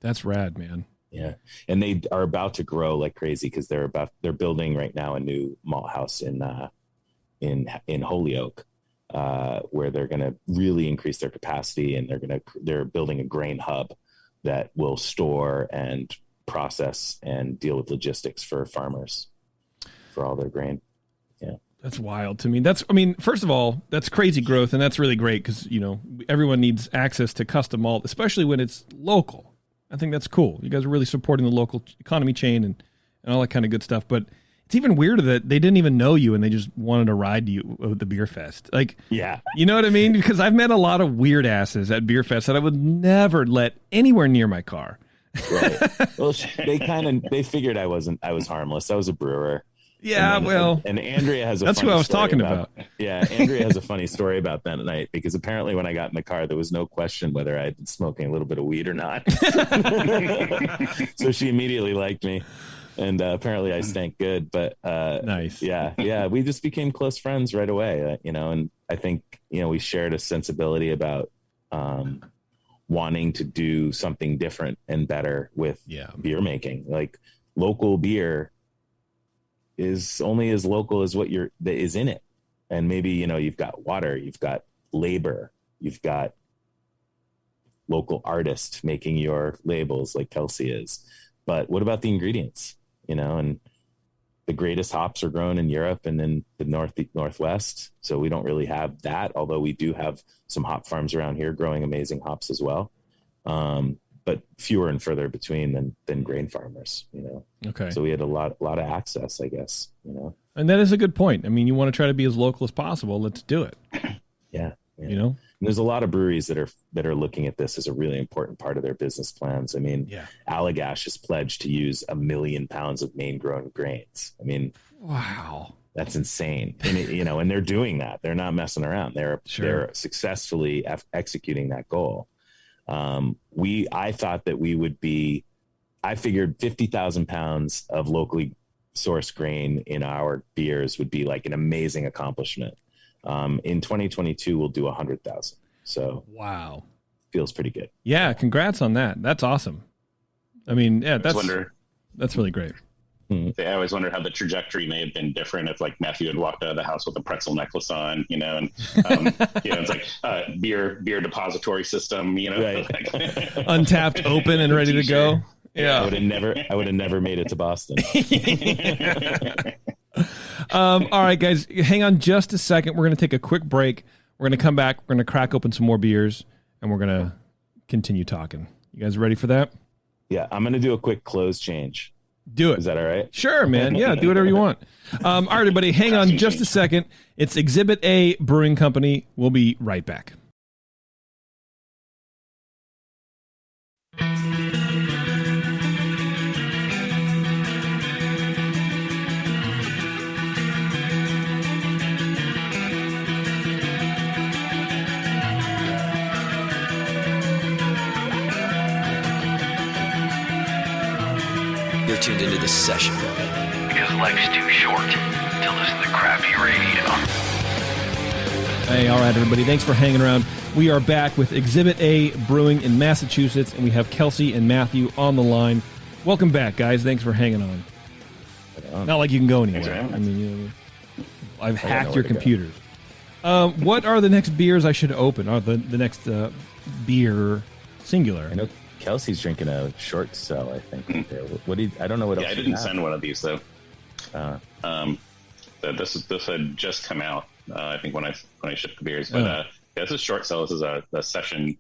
That's rad, man. Yeah. And they are about to grow like crazy because they're building right now a new malt house in Holyoke, where they're going to really increase their capacity, and they're building a grain hub that will store and process and deal with logistics for farmers for all their grain. Yeah. That's wild to me. First of all, that's crazy growth, and that's really great because, everyone needs access to custom malt, especially when it's local. I think that's cool. You guys are really supporting the local economy chain and all that kind of good stuff. But it's even weirder that they didn't even know you and they just wanted to ride to you at the beer fest. Like, yeah, you know what I mean? Because I've met a lot of weird asses at beer fest that I would never let anywhere near my car. Right. Well, they figured I was harmless. I was a brewer. Yeah, and Andrea has that's who I was talking about. Yeah, Andrea has a funny story about that night because apparently when I got in the car, there was no question whether I'd been smoking a little bit of weed or not. So she immediately liked me, and apparently I stank good. But nice, yeah, we just became close friends right away. And I think we shared a sensibility about wanting to do something different and better with beer making. Like, local beer is only as local as what that is in it. And maybe, you've got water, you've got labor, you've got local artists making your labels like Kelsey is. But what about the ingredients? And the greatest hops are grown in Europe and in the Northwest. So we don't really have that, although we do have some hop farms around here growing amazing hops as well. But fewer and further between than grain farmers, Okay. So we had a lot of access, I guess, And that is a good point. You want to try to be as local as possible. Let's do it. Yeah. And there's a lot of breweries that are looking at this as a really important part of their business plans. Allagash is pledged to use 1 million pounds of Maine grown grains. Wow. That's insane. And they're doing that. They're not messing around. They're successfully executing that goal. I thought that we would be, I figured 50,000 pounds of locally sourced grain in our beers would be like an amazing accomplishment. In 2022, we'll do 100,000. So wow, feels pretty good. Yeah. Congrats on that. That's awesome. That's really great. I always wonder how the trajectory may have been different if, like, Matthew had walked out of the house with a pretzel necklace on, and it's like beer depository system, right. Untapped, open, and ready to go. Yeah, I would have never made it to Boston. All right, guys, hang on just a second. We're going to take a quick break. We're going to come back. We're going to crack open some more beers, and we're going to continue talking. You guys ready for that? Yeah, I'm going to do a quick clothes change. Do it. Is that all right? Sure, man. Yeah, do whatever you want. All right, everybody, hang on just a second. It's Exhibit A Brewing Company. We'll be right back. You're tuned into the session. Because life's too short to listen to crappy radio. Hey, all right, everybody. Thanks for hanging around. We are back with Exhibit A Brewing in Massachusetts, and we have Kelsey and Matthew on the line. Welcome back, guys. Thanks for hanging on. Not like you can go anywhere. I've hacked your computers. What are the next beers I should open? Or the next beer singular? I know Kelsey's drinking a short sell, I think. I don't know what else. I didn't send one of these though. This had just come out. I think when I shipped the beers, but this is short sell. This is a session,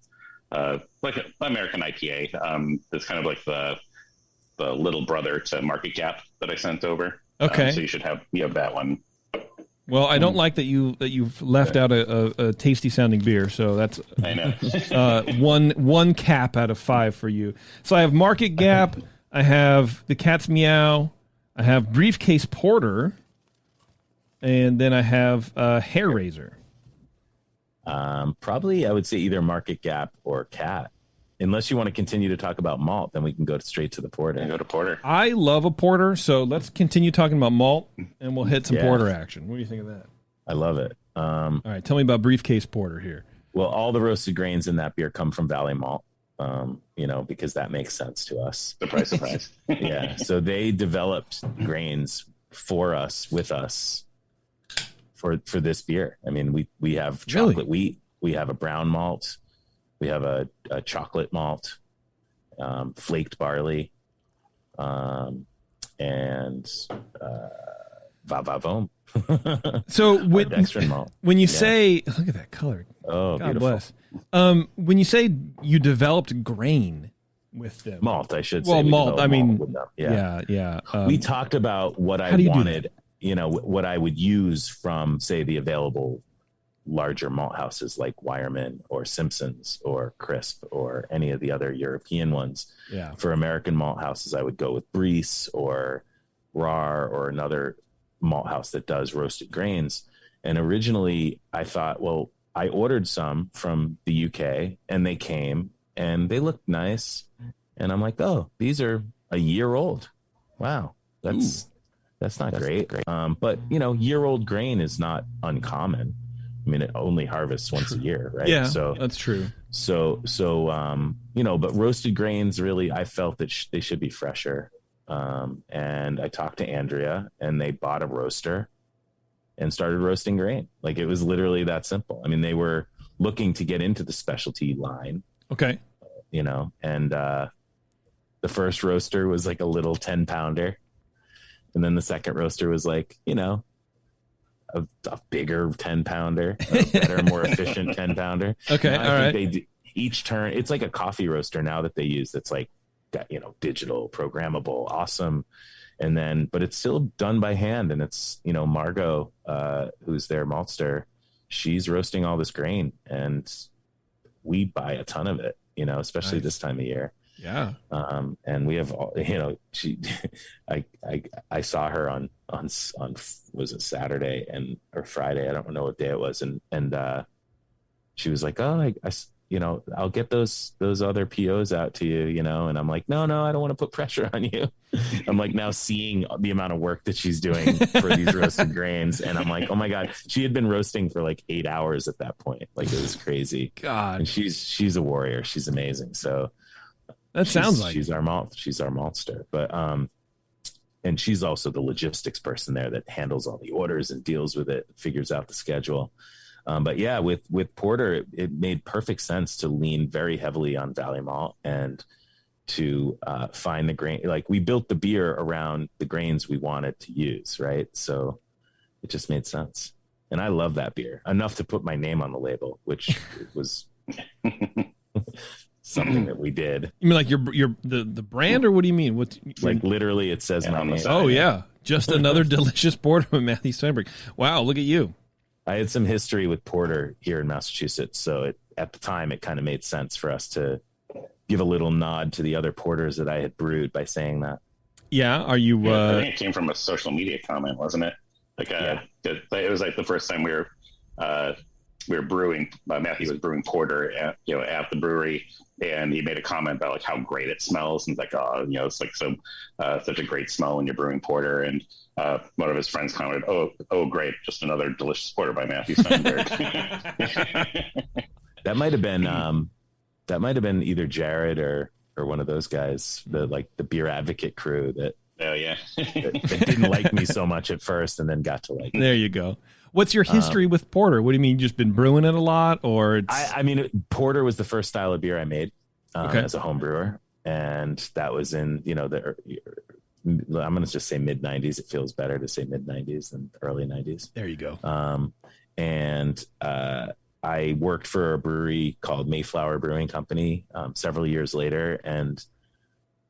like an American IPA. It's kind of like the little brother to Market Gap that I sent over. Okay, so you have that one. Well, I don't like that you've left out a tasty sounding beer. So that's I know. one cap out of 5 for you. So I have Market Gap. I have the Cat's Meow. I have Briefcase Porter, and then I have Hair Razor. Probably, I would say either Market Gap or Cat. Unless you want to continue to talk about malt, then we can go straight to the porter. Go to porter. I love a porter, so let's continue talking about malt, and we'll hit some porter action. What do you think of that? I love it. All right, tell me about Briefcase Porter here. Well, all the roasted grains in that beer come from Valley Malt, because that makes sense to us. Surprise. Yeah, so they developed grains for us, with us, for this beer. I mean, we have chocolate wheat, we have a brown malt, we have a chocolate malt, flaked barley, and Vavavoom. So malt. When you say, look at that color. Oh, God beautiful. bless. When you say you developed grain with them. Malt, I should say. Well, malt. I mean, yeah. We talked about what I wanted, what I would use from, say, the available larger malt houses like Weyermann or Simpson's or Crisp or any of the other European ones. Yeah. For American malt houses, I would go with Briess or Rar or another malt house that does roasted grains. And originally I thought, well, I ordered some from the UK and they came and they looked nice. And I'm like, oh, these are a year old. Wow. That's not great. But year-old grain is not uncommon. I mean, it only harvests once a year, right? Yeah, so that's true. So but roasted grains, really, I felt that they should be fresher. And I talked to Andrea, and they bought a roaster and started roasting grain. Like, it was literally that simple. I mean, they were looking to get into the specialty line. Okay. And the first roaster was like a little 10-pounder. And then the second roaster was like, a bigger 10-pounder, a better, more efficient 10-pounder. Okay, all right. They each turn, it's like a coffee roaster now that they use. That's like got digital, programmable, awesome. And then, but it's still done by hand, and it's Margot, who's their maltster. She's roasting all this grain, and we buy a ton of it. Especially this time of year. Yeah. And we have, I saw her on was it Saturday or Friday? I don't know what day it was. And she was like, oh, I'll get those other POs out to you, and I'm like, no, I don't want to put pressure on you. I'm like now seeing the amount of work that she's doing for these roasted grains. And I'm like, oh my God, she had been roasting for like 8 hours at that point. Like, it was crazy. God. And she's a warrior. She's amazing. So sounds like she's our maltster, but and she's also the logistics person there that handles all the orders and deals with it, figures out the schedule. But yeah, with porter, it made perfect sense to lean very heavily on Valley Malt and to find the grain. Like, we built the beer around the grains we wanted to use, right? So it just made sense. And I love that beer enough to put my name on the label, which was something that we did. You mean like the brand, or what do you mean? Like, literally it says my name. Oh yeah. Just another delicious porter from Matthew Steinberg. Wow. Look at you. I had some history with porter here in Massachusetts. So at the time, it kind of made sense for us to give a little nod to the other porters that I had brewed by saying that. Yeah. Are you, I think it came from a social media comment, wasn't it? Like, it was like the first time we were brewing, Matthew was brewing porter at the brewery, and he made a comment about like how great it smells, and like, it's like such a great smell when you're brewing porter. And one of his friends commented, oh great, just another delicious porter by Matthew Steinberg. That might have been either Jared or one of those guys, the beer advocate crew that that didn't like me so much at first and then got to like me. There you go. What's your history with porter? What do you mean? You just been brewing it a lot, or I mean, porter was the first style of beer I made as a home brewer, and that was in I'm going to just say mid 90s. It feels better to say mid 90s than early 90s. There you go. And I worked for a brewery called Mayflower Brewing Company several years later, and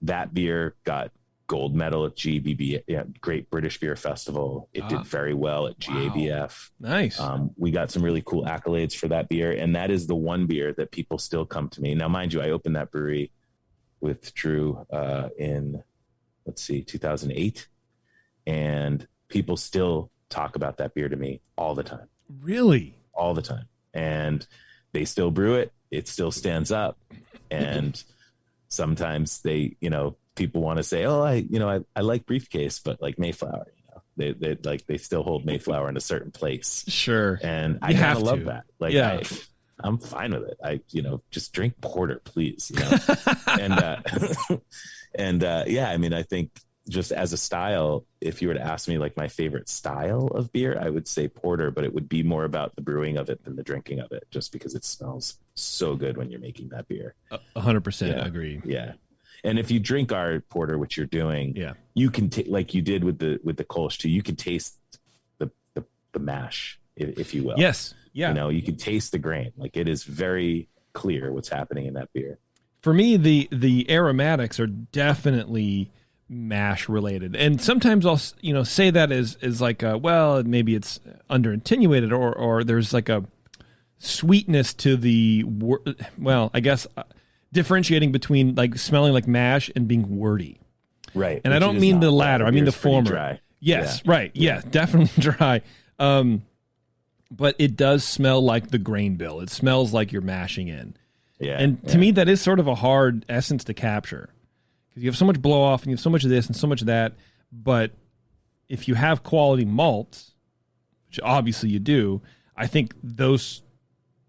that beer got gold medal at GBB, Great British Beer Festival. It did very well at GABF. Wow. Nice. We got some really cool accolades for that beer. And that is the one beer that people still come to me. Now, mind you, I opened that brewery with Drew in, 2008. And people still talk about that beer to me all the time. Really? All the time. And they still brew it. It still stands up. And sometimes they, people want to say, oh, I like Briefcase, but like Mayflower, they still hold Mayflower in a certain place. Sure. And I kind of love that. Like, I'm fine with it. Just drink porter, please. And I think just as a style, if you were to ask me like my favorite style of beer, I would say porter, but it would be more about the brewing of it than the drinking of it, just because it smells so good when you're making that beer. 100% agree. Yeah. And if you drink our porter, which you're doing, you can like you did with the Kolsch too, you can taste the mash, if you will. Yes. Yeah. You can taste the grain. Like, it is very clear what's happening in that beer. For me, the aromatics are definitely mash related, and sometimes I'll say that as like maybe it's under attenuated or there's like a sweetness to the differentiating between like smelling like mash and being wordy, right? And I don't mean the latter, I mean the former. Dry. Yes, right, definitely dry. But it does smell like the grain bill. It smells like you're mashing in. And to me, that is sort of a hard essence to capture. You have so much blow off and you have so much of this and so much of that. But if you have quality malts, which obviously you do, I think those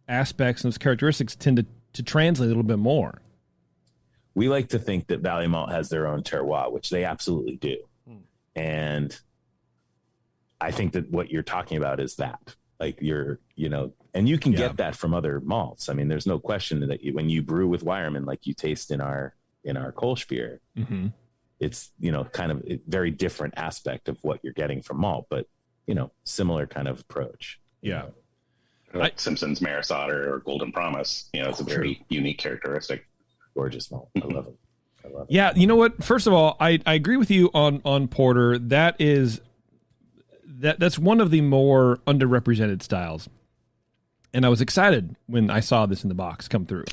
aspects and those characteristics tend to translate a little bit more. We like to think that Valley Malt has their own terroir, which they absolutely do. And I think that what you're talking about is that, like, and you can get that from other malts. I mean, there's no question that when you brew with Wireman, like you taste in our Kolsch beer, it's, kind of a very different aspect of what you're getting from malt, but, similar kind of approach. Yeah. Like Simpson's Maris Otter or Golden Promise, it's a very unique characteristic. Gorgeous malt. I love it. Yeah. You know what? First of all, I agree with you on porter. That's one of the more underrepresented styles. And I was excited when I saw this in the box come through,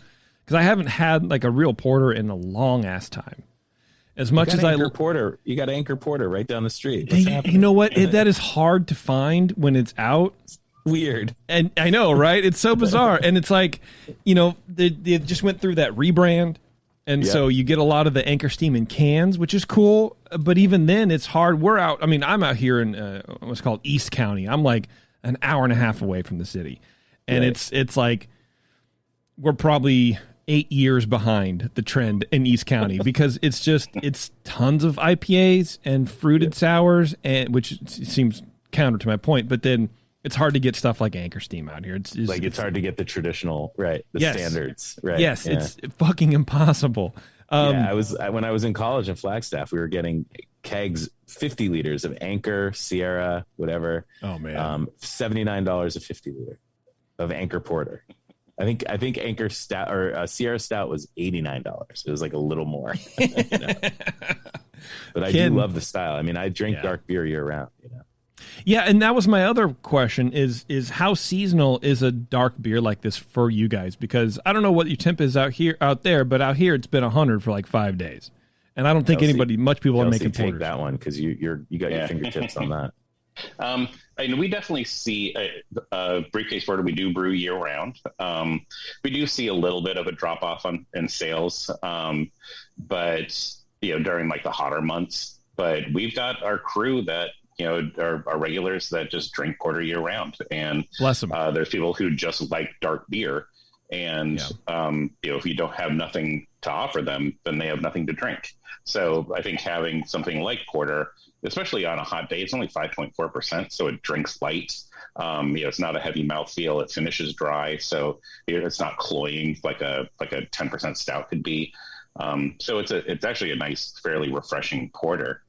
because I haven't had like a real porter in a long ass time. As much as porter, you got Anchor Porter right down the street. You know what? That is hard to find when it's out. It's weird. And I know, right? It's so bizarre. And it's like, they just went through that rebrand. And so you get a lot of the Anchor Steam in cans, which is cool. But even then, it's hard. I'm out here in what's called East County. I'm like an hour and a half away from the city. And it's like we're probably 8 years behind the trend in East County, because it's tons of IPAs and fruited sours, and which seems counter to my point. But then it's hard to get stuff like Anchor Steam out here. It's hard to get the traditional, standards, right? Yes, it's fucking impossible. When I was in college in Flagstaff, we were getting kegs, 50 liters of Anchor, Sierra, whatever. Oh man, $79 a 50 liter of Anchor Porter. I think Anchor Stout or Sierra Stout was $89. It was like a little more. But I do love the style. I mean, I drink dark beer year round. Yeah, and that was my other question: is how seasonal is a dark beer like this for you guys? Because I don't know what your temp is out there, but out here it's been 100 for like 5 days, and I don't think much people are making porters. Take that one, because you got your fingertips on that. And we definitely see a briefcase porter. We do brew year round. We do see a little bit of a drop off in sales, but during like the hotter months. But we've got our crew that are regulars that just drink porter year round, and bless them. There's people who just like dark beer, and if you don't have nothing to offer them, then they have nothing to drink. So I think having something like porter, especially on a hot day, it's only 5.4%, so it drinks light. It's not a heavy mouthfeel. It finishes dry, so it's not cloying like a 10% stout could be. So it's actually a nice, fairly refreshing porter.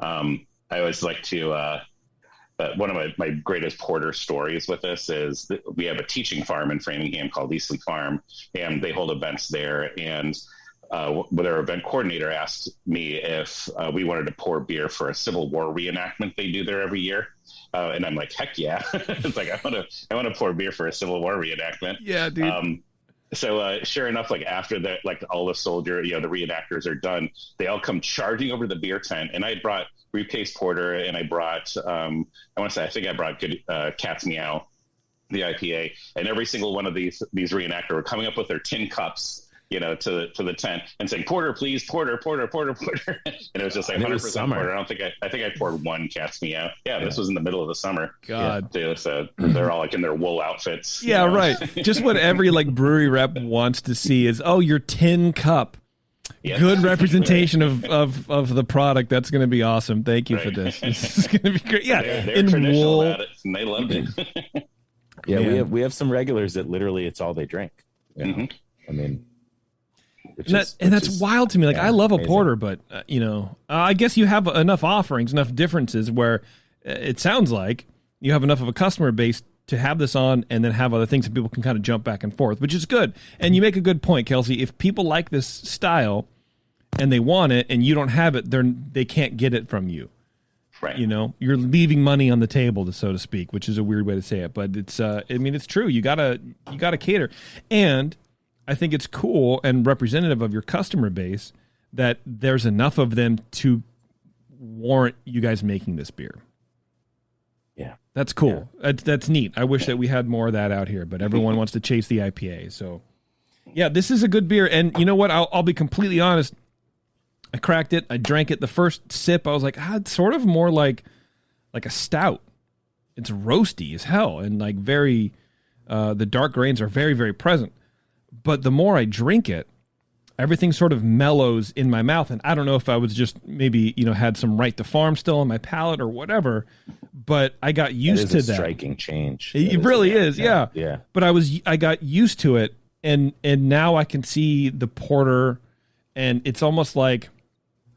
I always like to. One of my greatest porter stories with this is that we have a teaching farm in Framingham called Eastleigh Farm, and they hold events there. And their event coordinator asked me if we wanted to pour beer for a Civil War reenactment they do there every year. And I'm like, heck yeah. It's like, I want to pour beer for a Civil War reenactment. Yeah, dude. So sure enough, like after that, like all the soldier, the reenactors are done, they all come charging over to the beer tent. And I brought briefcase porter, and I brought, I think I brought good Cat's Meow, the IPA. And every single one of these reenactors were coming up with their tin cups, to the tent and saying, porter, please, porter. And it was just like 100% porter. I think I poured one Cat's Meow. Yeah, this was in the middle of the summer. God. Too, so they're all like in their wool outfits. Yeah, right. Just what every like brewery rep wants to see is, your tin cup. Yep. Good representation of the product. That's going to be awesome. Thank you for this. This is going to be great. Yeah, they're in traditional wool. about it, and they loved it. Yeah, we have some regulars that literally it's all they drink. Mm-hmm. I mean, that's wild to me. Like, I love amazing. a porter, but I guess you have enough offerings, enough differences where it sounds like you have enough of a customer base to have this on and then have other things that people can kind of jump back and forth, which is good. And you make a good point, Kelsey. If people like this style and they want it and you don't have it, they can't get it from you. Right. You're leaving money on the table, so to speak, which is a weird way to say it, but it's it's true. You gotta cater. And I think it's cool and representative of your customer base that there's enough of them to warrant you guys making this beer. Yeah. That's cool. Yeah. That's neat. I wish that we had more of that out here, but everyone wants to chase the IPA. So, yeah, this is a good beer. And you know what? I'll be completely honest. I cracked it. I drank it. The first sip, I was like, it's sort of more like a stout. It's roasty as hell. And like very, the dark grains are very, very present. But the more I drink it, everything sort of mellows in my mouth. And I don't know if I was just maybe, had some Right to Farm still on my palate or whatever, but I got used to that. Striking change. It really is. Yeah. Yeah. But I got used to it. And now I can see the porter, and it's almost like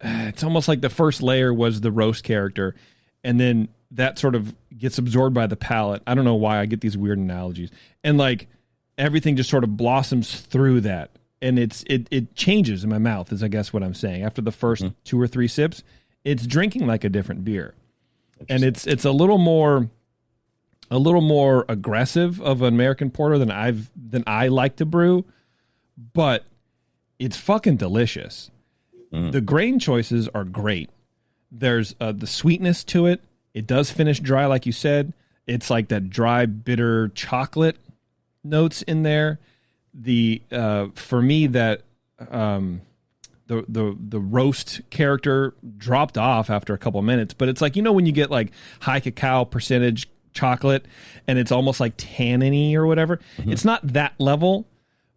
the first layer was the roast character. And then that sort of gets absorbed by the palate. I don't know why I get these weird analogies. And like everything just sort of blossoms through that. And it changes in my mouth, is I guess what I'm saying. After the first 2 or 3 sips, it's drinking like a different beer. And it's a little more aggressive of an American porter than I like to brew, but it's fucking delicious. The grain choices are great. There's the sweetness to it. It does finish dry, like you said. It's like that dry, bitter chocolate notes in there. For me, that the roast character dropped off after a couple of minutes, but it's like, when you get like high cacao percentage chocolate and it's almost like tanniny or whatever. It's not that level,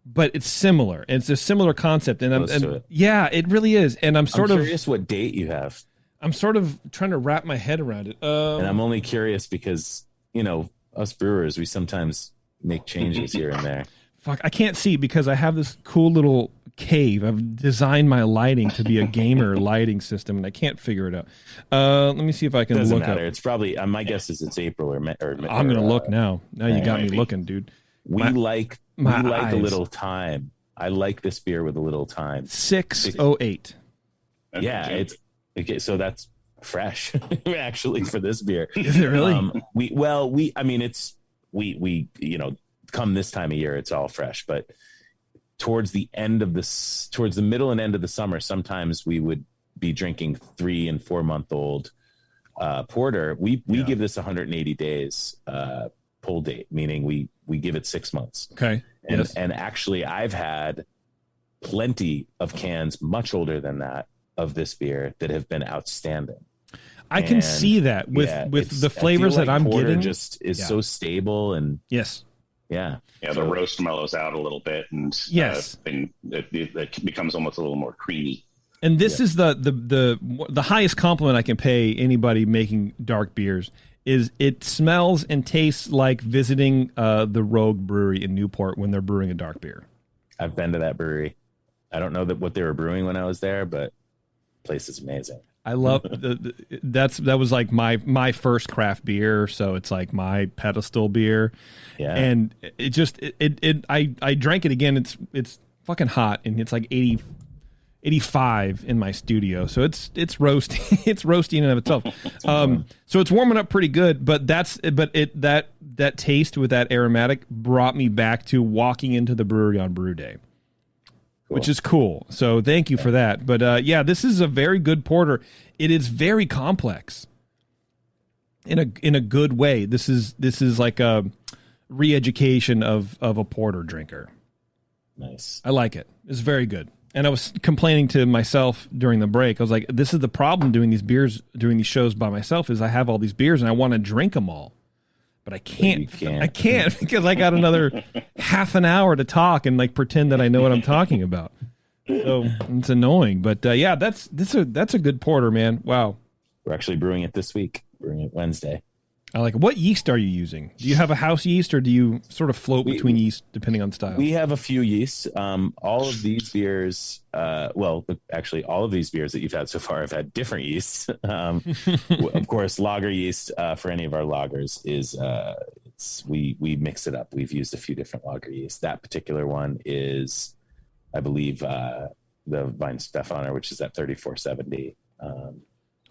but it's similar. It's a similar concept, and yeah, it really is. And I'm curious what date you have. I'm sort of trying to wrap my head around it. And I'm only curious because us brewers, we sometimes make changes here and there. Fuck, I can't see because I have this cool little cave. I've designed my lighting to be a gamer lighting system, and I can't figure it out. Let me see if I can Doesn't look matter. up. It's probably, my guess is it's April or I'm going to look now. Now you got me looking, dude. We like a little time. I like this beer with a little time. 608. Yeah, it's okay. So that's fresh, actually, for this beer. Is it really? We come this time of year, it's all fresh. But towards the middle and end of the summer, sometimes we would be drinking 3 and 4 month old porter. We give this 180 days pull date, meaning we give it 6 months. Okay. And actually, I've had plenty of cans much older than that of this beer that have been outstanding. I can see that with the flavors that I'm getting. Just is so stable and yes. Yeah. Yeah, the roast mellows out a little bit, and yes, and it becomes almost a little more creamy. And this is the highest compliment I can pay anybody making dark beers is it smells and tastes like visiting the Rogue Brewery in Newport when they're brewing a dark beer. I've been to that brewery. I don't know what they were brewing when I was there, but the place is amazing. I love that was like my first craft beer, so it's like my pedestal beer. Yeah. And it just I drank it again. It's fucking hot, and it's like 80 85 in my studio, so it's roasting. It's roasting in and of itself. So it's warming up pretty good. But that taste with that aromatic brought me back to walking into the brewery on brew day, which is cool. So thank you for that. But yeah, this is a very good porter. It is very complex in a good way. This is like a re-education of a porter drinker. Nice. I like it. It's very good. And I was complaining to myself during the break. I was like, this is the problem doing these shows by myself, is I have all these beers and I want to drink them all. But I can't. I can't because I got another half an hour to talk and like pretend that I know what I'm talking about. So it's annoying. But yeah, that's a good porter, man. Wow. We're actually brewing it this week. Brewing it Wednesday. I like it. What yeast are you using? Do you have a house yeast, or do you sort of float between yeast depending on style? We have a few yeasts. All of these beers, actually all of these beers that you've had so far have had different yeasts. Of course, lager yeast for any of our lagers is we mix it up. We've used a few different lager yeasts. That particular one is, I believe, the Weinstefaner, which is at 3470.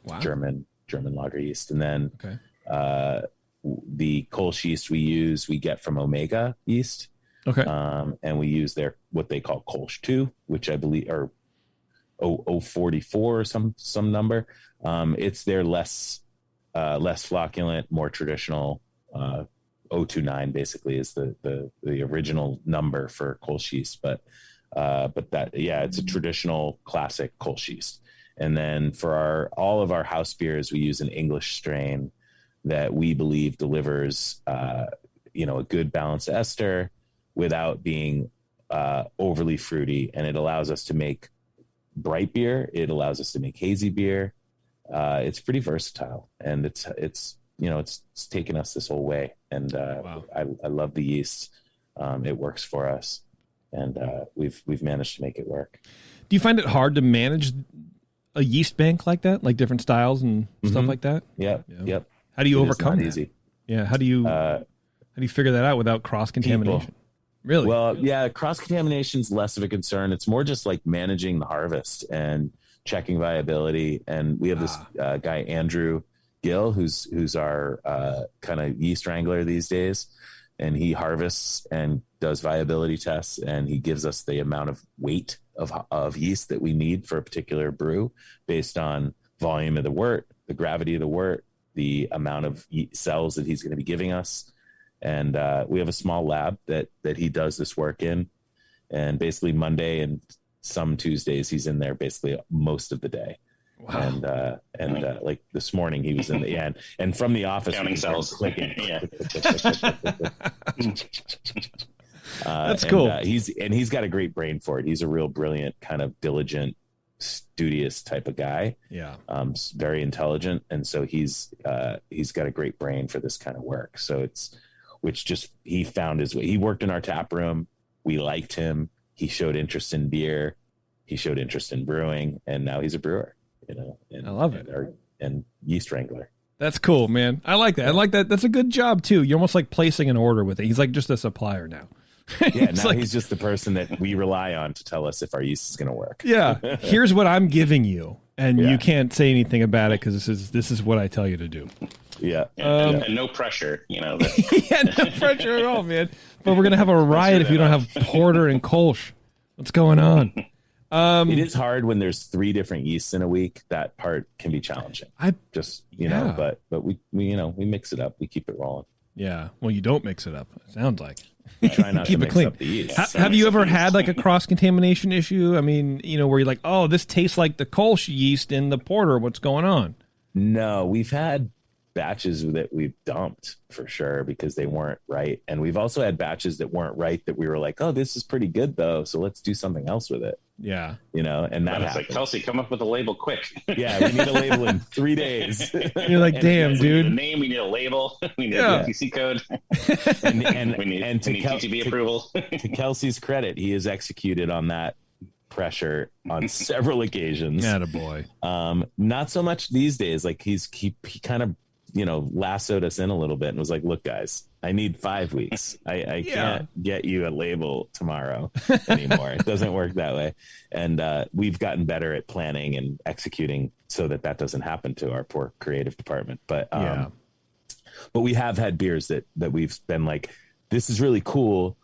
Wow. German lager yeast, and then the Kolsch yeast we get from Omega yeast. Okay. And we use what they call Kolsch 2, which I believe are 044 or some number. It's their less flocculent, more traditional 029 basically is the original number for Kolsch yeast, but it's a traditional classic Kolsch yeast. And then for all of our house beers, we use an English strain that we believe delivers, a good balanced ester without being overly fruity. And it allows us to make bright beer. It allows us to make hazy beer. It's pretty versatile, and it's taken us this whole way. And wow. I love the yeast. It works for us, and we've managed to make it work. Do you find it hard to manage a yeast bank like that, like different styles and stuff like that? Yep. How do you overcome that? Easy. Yeah. How do you figure that out without cross contamination? Really? Well, yeah, cross contamination is less of a concern. It's more just like managing the harvest and checking viability. And we have this guy Andrew Gill, who's our kind of yeast wrangler these days, and he harvests and does viability tests, and he gives us the amount of weight of yeast that we need for a particular brew based on volume of the wort, the gravity of the wort, the amount of cells that he's going to be giving us. And we have a small lab that he does this work in, and basically Monday and some Tuesdays he's in there basically most of the day. Wow. And like this morning he was in the end, and from the office counting cells, clicking. Yeah. That's cool. He's got a great brain for it. He's a real brilliant, kind of diligent, studious type of guy. Yeah. Very intelligent, and so he's got a great brain for this kind of work. So he found his way. He worked in our tap room. We liked him. He showed interest in beer. He showed interest in brewing, and now he's a brewer. I love it. And yeast wrangler. That's cool, man. I like that. I like that. That's a good job too. You're almost like placing an order with it. He's like just a supplier now. Yeah, now he's just the person that we rely on to tell us if our yeast is going to work. Yeah, here's what I'm giving you, and you can't say anything about it because this is what I tell you to do. Yeah, and no pressure, Yeah, no pressure at all, man. But we're gonna have a riot if you don't have porter and Kolsch. What's going on? It is hard when there's 3 different yeasts in a week. That part can be challenging. But we mix it up. We keep it rolling. Yeah. Well, you don't mix it up. It sounds like. We try not keep to it mix clean. up the yeast. Have you ever had like a cross contamination issue? I mean, where you're like, oh, this tastes like the Kolsch yeast in the porter. What's going on? No, we've had batches that we've dumped for sure because they weren't right, and we've also had batches that weren't right that we were like, oh, this is pretty good though, so let's do something else with it. Yeah, and that it's like, Kelsey, come up with a label quick. Yeah, we need a label in 3 days. You're like, damn, dude. We need a name, we need a label, we need a UTC code, and we need TTB approval. To Kelsey's credit, he has executed on that pressure on several occasions. Attaboy. Not so much these days. Like he kind of lassoed us in a little bit and was like, look, guys, I need 5 weeks. I can't get you a label tomorrow anymore. It doesn't work that way. And we've gotten better at planning and executing so that doesn't happen to our poor creative department. But we have had beers that we've been like, this is really cool.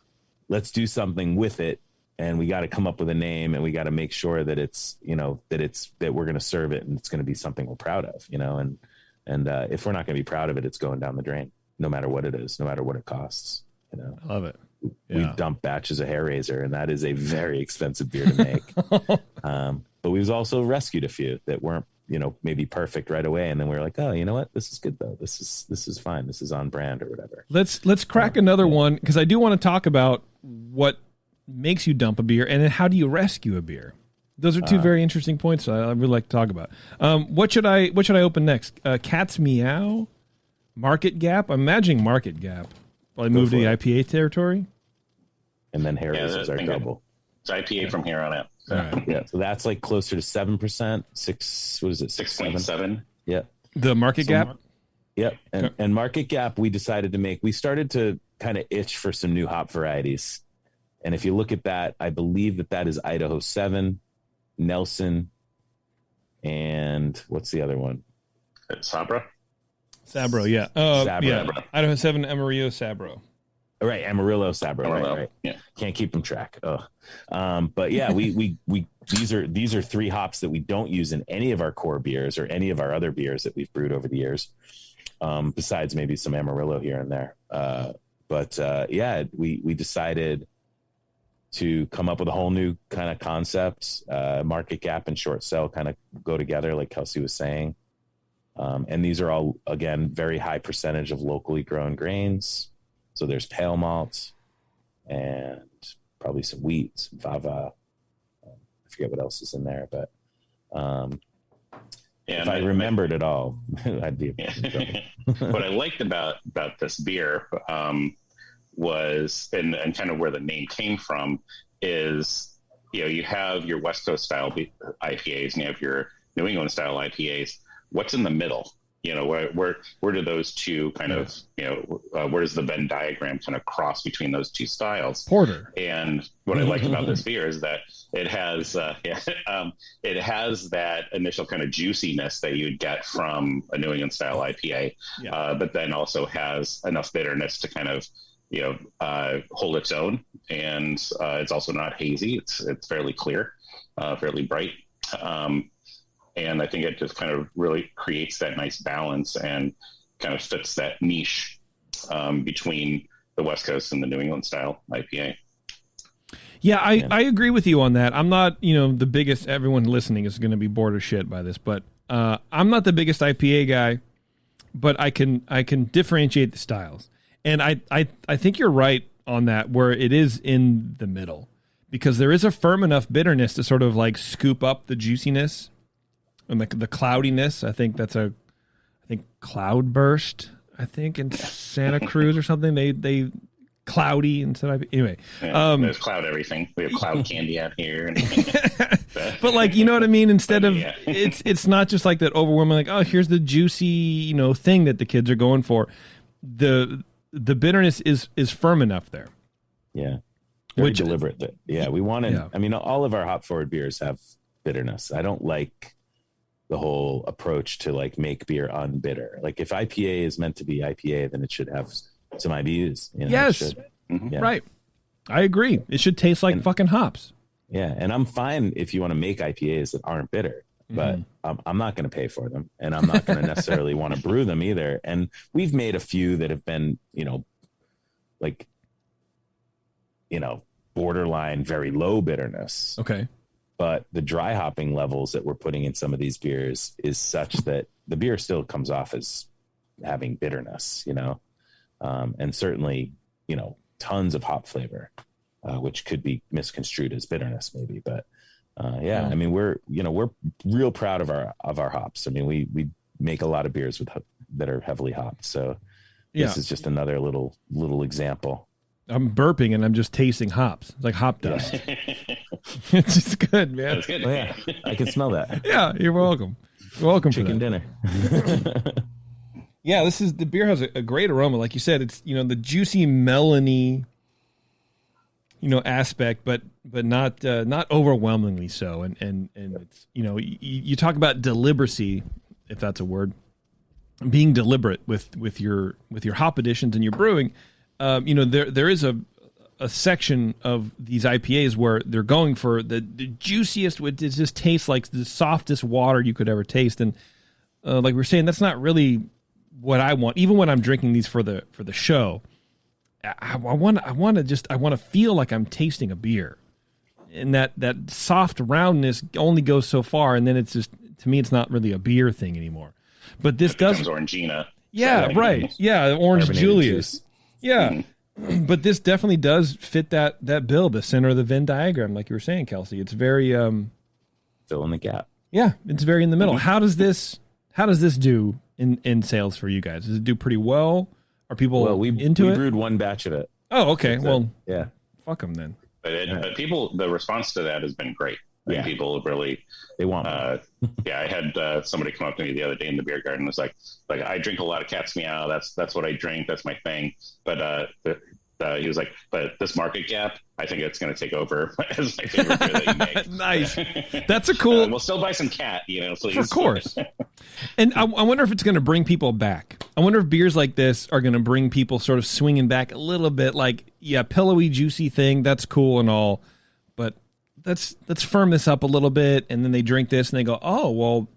Let's do something with it. And we got to come up with a name, and we got to make sure that it's, that we're going to serve it and it's going to be something we're proud of, and if we're not going to be proud of it, it's going down the drain, no matter what it is, no matter what it costs. I love it. Yeah. We've dumped batches of hair razor, and that is a very expensive beer to make. But we've also rescued a few that weren't, maybe perfect right away. And then we were like, oh, you know what? This is good though. This is fine. This is on brand or whatever. Let's crack another one, because I do want to talk about what makes you dump a beer and then how do you rescue a beer. Those are two very interesting points I really like to talk about. What should I open next? Cat's Meow, Market Gap. I'm imagining Market Gap. Probably move to the IPA territory. And then hair razors are double. It's IPA from here on out. All right. Yeah, so that's like closer to 7%. 6.7. Yeah. The Market Gap. Yep. And Market Gap, we decided to make. We started to kind of itch for some new hop varieties. And if you look at that, I believe that is Idaho 7, Nelson, and what's the other one? Sabro, yeah. Sabro. Yeah. Idaho 7, Amarillo, Sabro. Right, Amarillo, Sabro. Amarillo. Right. Yeah. Can't keep them track. But yeah, we these are 3 hops that we don't use in any of our core beers or any of our other beers that we've brewed over the years. Besides maybe some Amarillo here and there. Yeah, we decided to come up with a whole new kind of concept. Market Gap and Short Sell kind of go together, like Kelsey was saying. And these are all, again, very high percentage of locally grown grains. So there's pale malt and probably some wheat, some fava. I forget what else is in there, but if I remembered it all, I'd be. What I liked about this beer was, and kind of where the name came from, is you have your West Coast style IPAs and you have your New England style IPAs. What's in the middle? Where do those two kind of, where does the Venn diagram kind of cross between those two styles? Porter. And what I like about this beer is that it has it has that initial kind of juiciness that you'd get from a New England style IPA, but then also has enough bitterness to kind of hold its own, and it's also not hazy. It's fairly clear, fairly bright. And I think it just kind of really creates that nice balance and kind of fits that niche between the West Coast and the New England style IPA. Yeah, I agree with you on that. I'm not, the biggest, everyone listening is going to be bored of shit by this, but I'm not the biggest IPA guy, but I can differentiate the styles. And I think you're right on that, where it is in the middle, because there is a firm enough bitterness to sort of like scoop up the juiciness and the cloudiness. I think Cloudburst, in Santa Cruz or something. They cloudy instead of, anyway. Yeah, there's cloud everything. We have cloud candy out here. But like, you know what I mean? Instead of, it's not just like that overwhelming, like, oh, here's the juicy, thing that the kids are going for. The bitterness is firm enough there. Yeah. Very deliberate. We wanted, all of our hop forward beers have bitterness. I don't like the whole approach to like make beer unbitter. Like if IPA is meant to be IPA, then it should have some IBUs. Yes. Right. I agree. It should taste like fucking hops. Yeah. And I'm fine if you want to make IPAs that aren't bitter, but I'm not going to pay for them, and I'm not going to necessarily want to brew them either. And we've made a few that have been, borderline very low bitterness. Okay. But the dry hopping levels that we're putting in some of these beers is such that the beer still comes off as having bitterness, and certainly, tons of hop flavor, which could be misconstrued as bitterness maybe. But we're real proud of our hops. I mean, we make a lot of beers that are heavily hopped. So this is just another little example. I'm burping and I'm just tasting hops. It's like hop dust. It's just good, man. That's good. Oh, yeah, I can smell that. Yeah, you're welcome. You're welcome. Chicken for dinner. Yeah, the beer has a great aroma. Like you said, it's, the juicy melony, aspect, but not overwhelmingly so. And it's, you talk about deliberacy, if that's a word, being deliberate with your hop additions and your brewing. There is a section of these IPAs where they're going for the juiciest, it just tastes like the softest water you could ever taste. And like we're saying, that's not really what I want. Even when I'm drinking these for the show, I want to feel like I'm tasting a beer, and that soft roundness only goes so far, and then it's just, to me, it's not really a beer thing anymore. But this does Orangina. Yeah, right. Yeah, Orange Julius. Juice. Yeah. But this definitely does fit that bill, the center of the Venn diagram, like you were saying, Kelsey. It's very fill in the gap. Yeah, it's very in the middle. How does this do in sales for you guys? Does it do pretty well? Are people into it? We brewed one batch of it. Oh, okay. Well, yeah. Fuck them then. But people, the response to that has been great. Yeah. People really, they want. I had somebody come up to me the other day in the beer garden. It was like I drink a lot of Cat's Meow. That's what I drink. That's my thing. But he was like, but this market gap, I think it's going to take over as my favorite beer that you make. Nice. That's a cool. We'll still buy some Cat, please. Of course. And I wonder if it's going to bring people back. I wonder if beers like this are going to bring people sort of swinging back a little bit. Like, yeah, pillowy, juicy thing. That's cool and all, but let's firm this up a little bit. And then they drink this and they go, oh, well,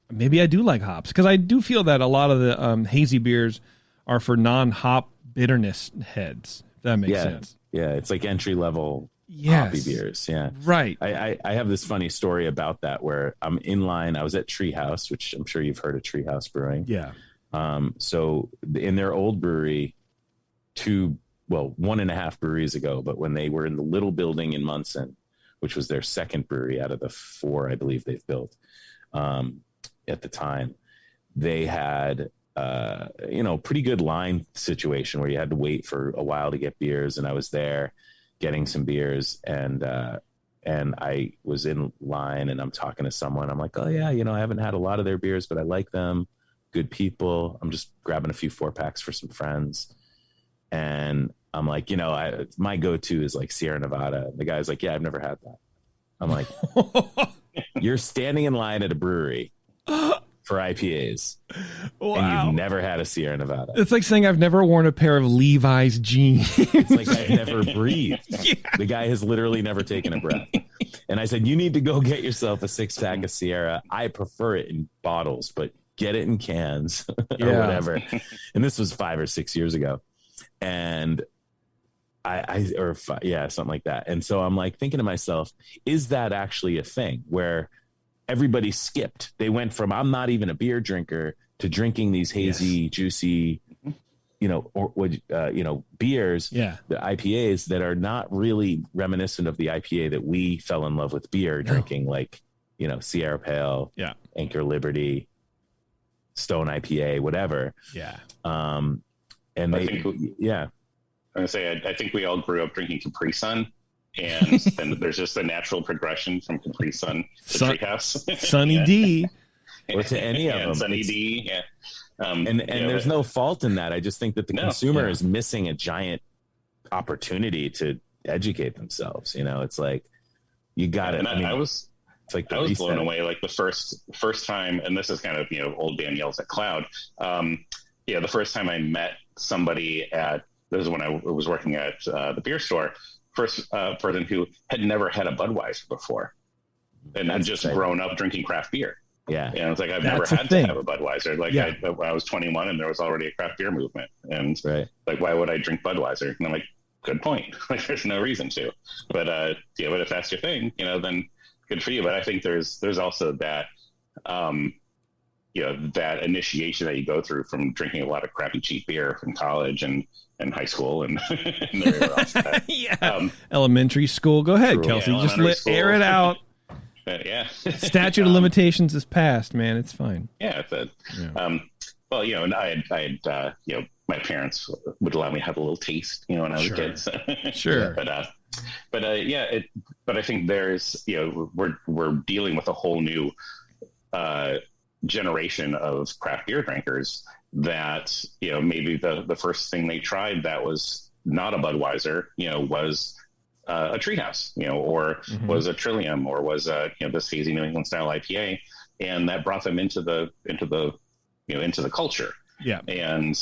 maybe I do like hops, because I do feel that a lot of the hazy beers are for non-hop bitterness heads. That makes sense. Yeah, it's like entry level hoppy beers. Yeah, right. I have this funny story about that where I'm in line. I was at Treehouse, which I'm sure you've heard of Treehouse Brewing. Yeah. So in their old brewery, 1.5 breweries ago, but when they were in the little building in Munson, which was their second brewery out of the 4 I believe they've built at the time, they had pretty good line situation where you had to wait for a while to get beers. And I was there getting some beers, and I was in line and I'm talking to someone. I'm like, oh yeah, I haven't had a lot of their beers, but I like them. Good people. I'm just grabbing a few 4-packs for some friends. And I'm like, my go-to is like Sierra Nevada. The guy's like, yeah, I've never had that. I'm like, you're standing in line at a brewery for IPAs. Wow. And you've never had a Sierra Nevada. It's like saying I've never worn a pair of Levi's jeans. It's like I've never breathed. Yeah. The guy has literally never taken a breath. And I said, you need to go get yourself a 6-pack of Sierra. I prefer it in bottles, but get it in cans or whatever. And this was 5 or 6 years ago. And something like that. And so I'm like thinking to myself, is that actually a thing where everybody skipped? They went from, I'm not even a beer drinker, to drinking these hazy, juicy, beers, the IPAs that are not really reminiscent of the IPA that we fell in love with beer drinking, like, Sierra Pale, Anchor Liberty, Stone IPA, whatever. Yeah. I'm gonna say, I think we all grew up drinking Capri Sun, and then there's just a natural progression from Capri Sun to Treehouse, Sunny D, or to any of them. Sunny D, yeah. And there's no fault in that. I just think that the consumer is missing a giant opportunity to educate themselves. It's like you got it. I was blown away. Like the first time, and this is kind of old man yells at cloud. The first time I met somebody this is when I was working at the beer store. First person who had never had a Budweiser before, and had just grown up drinking craft beer. Yeah. And it's like, I've never had to have a Budweiser. Like I was 21 and there was already a craft beer movement. And like, why would I drink Budweiser? And I'm like, good point. Like, there's no reason to, but but if that's your thing, then good for you. But I think there's also that, that initiation that you go through from drinking a lot of crappy, cheap beer in college and high school and everywhere else. Elementary school. Go ahead, Kelsey. Just air it out. Statute of limitations is passed, man. It's fine. Yeah. And I had my parents would allow me to have a little taste, when I was a kid. So. Sure. But I think there's, we're dealing with a whole new generation of craft beer drinkers that, maybe the first thing they tried that was not a Budweiser, was a Treehouse, or was a Trillium, or was this hazy New England style IPA, and that brought them into the culture. Yeah. And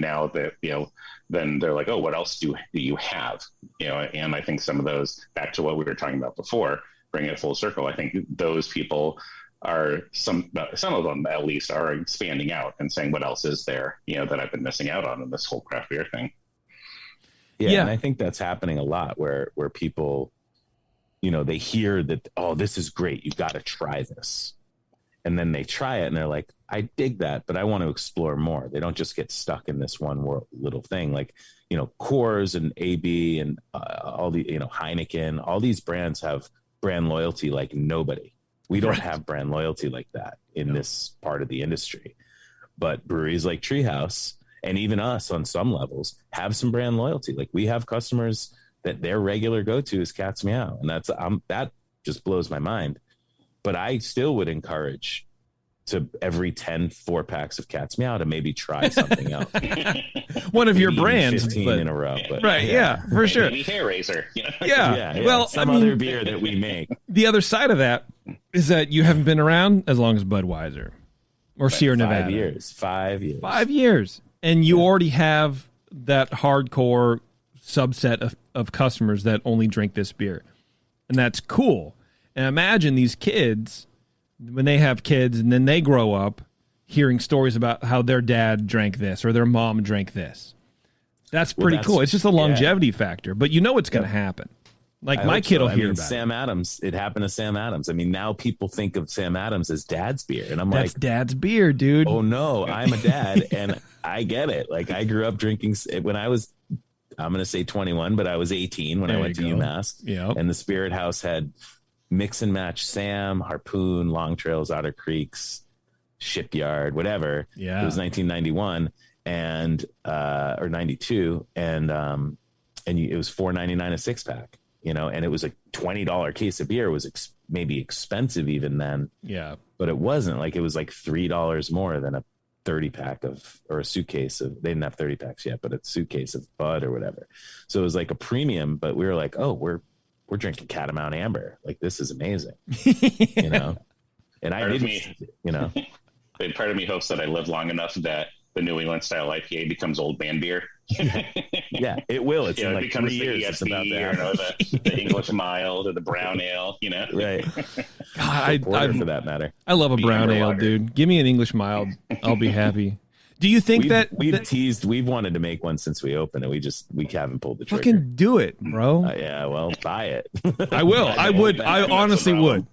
now that, then they're like, oh, what else do you have? And I think some of those, back to what we were talking about before, bring it full circle. I think those people are some of them at least are expanding out and saying, what else is there, that I've been missing out on in this whole craft beer thing. Yeah. And I think that's happening a lot where people, they hear that, oh, this is great, you've got to try this. And then they try it and they're like, I dig that, but I want to explore more. They don't just get stuck in this one little thing. Like, Coors and AB and all the, Heineken, all these brands have brand loyalty like nobody. We don't have brand loyalty like that in this part of the industry. But breweries like Treehouse, and even us on some levels, have some brand loyalty. Like, we have customers that their regular go-to is Cat's Meow. And that just blows my mind. But I still would encourage to every 10 4-packs of Cat's Meow to maybe try something else. One of your brands. 15 in a row. But, right, yeah, for sure. Maybe Hair Razor. Yeah. Well, some other beer that we make. The other side of that is that you haven't been around as long as Budweiser or Sierra Nevada. 5 years. 5 years. 5 years. And you already have that hardcore subset of customers that only drink this beer. And that's cool. And imagine these kids, when they have kids and then they grow up hearing stories about how their dad drank this or their mom drank this. That's pretty cool. It's just a longevity factor, but it's going to happen. Like, my kid will hear about Sam Adams. It happened to Sam Adams. I mean, now people think of Sam Adams as dad's beer. And I'm That's dad's beer, dude. Oh, no, I'm a dad, and I get it. Like, I grew up drinking when I was, I'm going to say 21, but I was 18 when I went to UMass. Yep. And the Spirit House had mix and match Sam, Harpoon, Long Trails, Otter Creeks, Shipyard, whatever. Yeah. It was 1991 or 92. And it was $4.99 a 6-pack. And it was a $20 case of beer. It was maybe expensive even then. Yeah. But it wasn't. Like, it was like $3 more than a 30-pack or a suitcase of, they didn't have 30 packs yet, but a suitcase of Bud or whatever. So it was like a premium, but we were like, oh, we're drinking Catamount Amber. Like, this is amazing. And I didn't, part of me hopes that I live long enough that the New England style IPA becomes old man beer. Yeah, it will. It's in like 3 years. It's about that. The English mild or the brown ale, Right. God, for that matter. I love a brown ale, dude. Give me an English mild. I'll be happy. Do you think we've wanted to make one since we opened it. We haven't pulled the trigger. Fucking do it, bro. Yeah, well, buy it. I will. I would. I honestly would.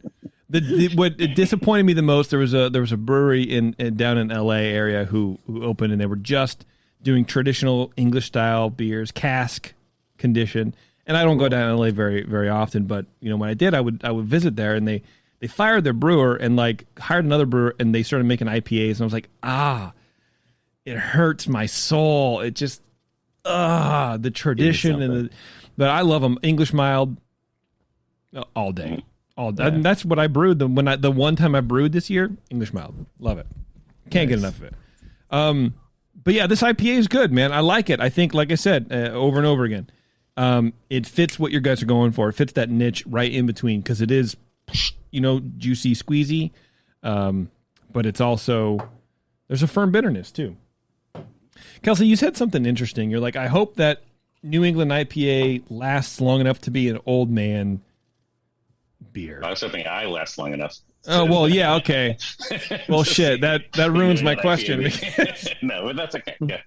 What disappointed me the most, there was a brewery down in LA area who opened, and they were just doing traditional English style beers, cask condition. And I don't go down to LA very, very often, but when I did, I would visit there, and they fired their brewer and like hired another brewer, and they started making IPAs, and I was like, it hurts my soul. It just the tradition but I love them. English mild all day. Yeah. And that's what I brewed. The one time I brewed this year, English mild. Love it. Can't get enough of it. But yeah, this IPA is good, man. I like it. I think, like I said, over and over again, it fits what you guys are going for. It fits that niche right in between, because it is, juicy, squeezy, but it's also, there's a firm bitterness too. Kelsey, you said something interesting. You're like, I hope that New England IPA lasts long enough to be an old man beer. I was hoping I last long enough. Oh, well, yeah, okay. Well, shit, that ruins my question. No, but that's okay. Yeah.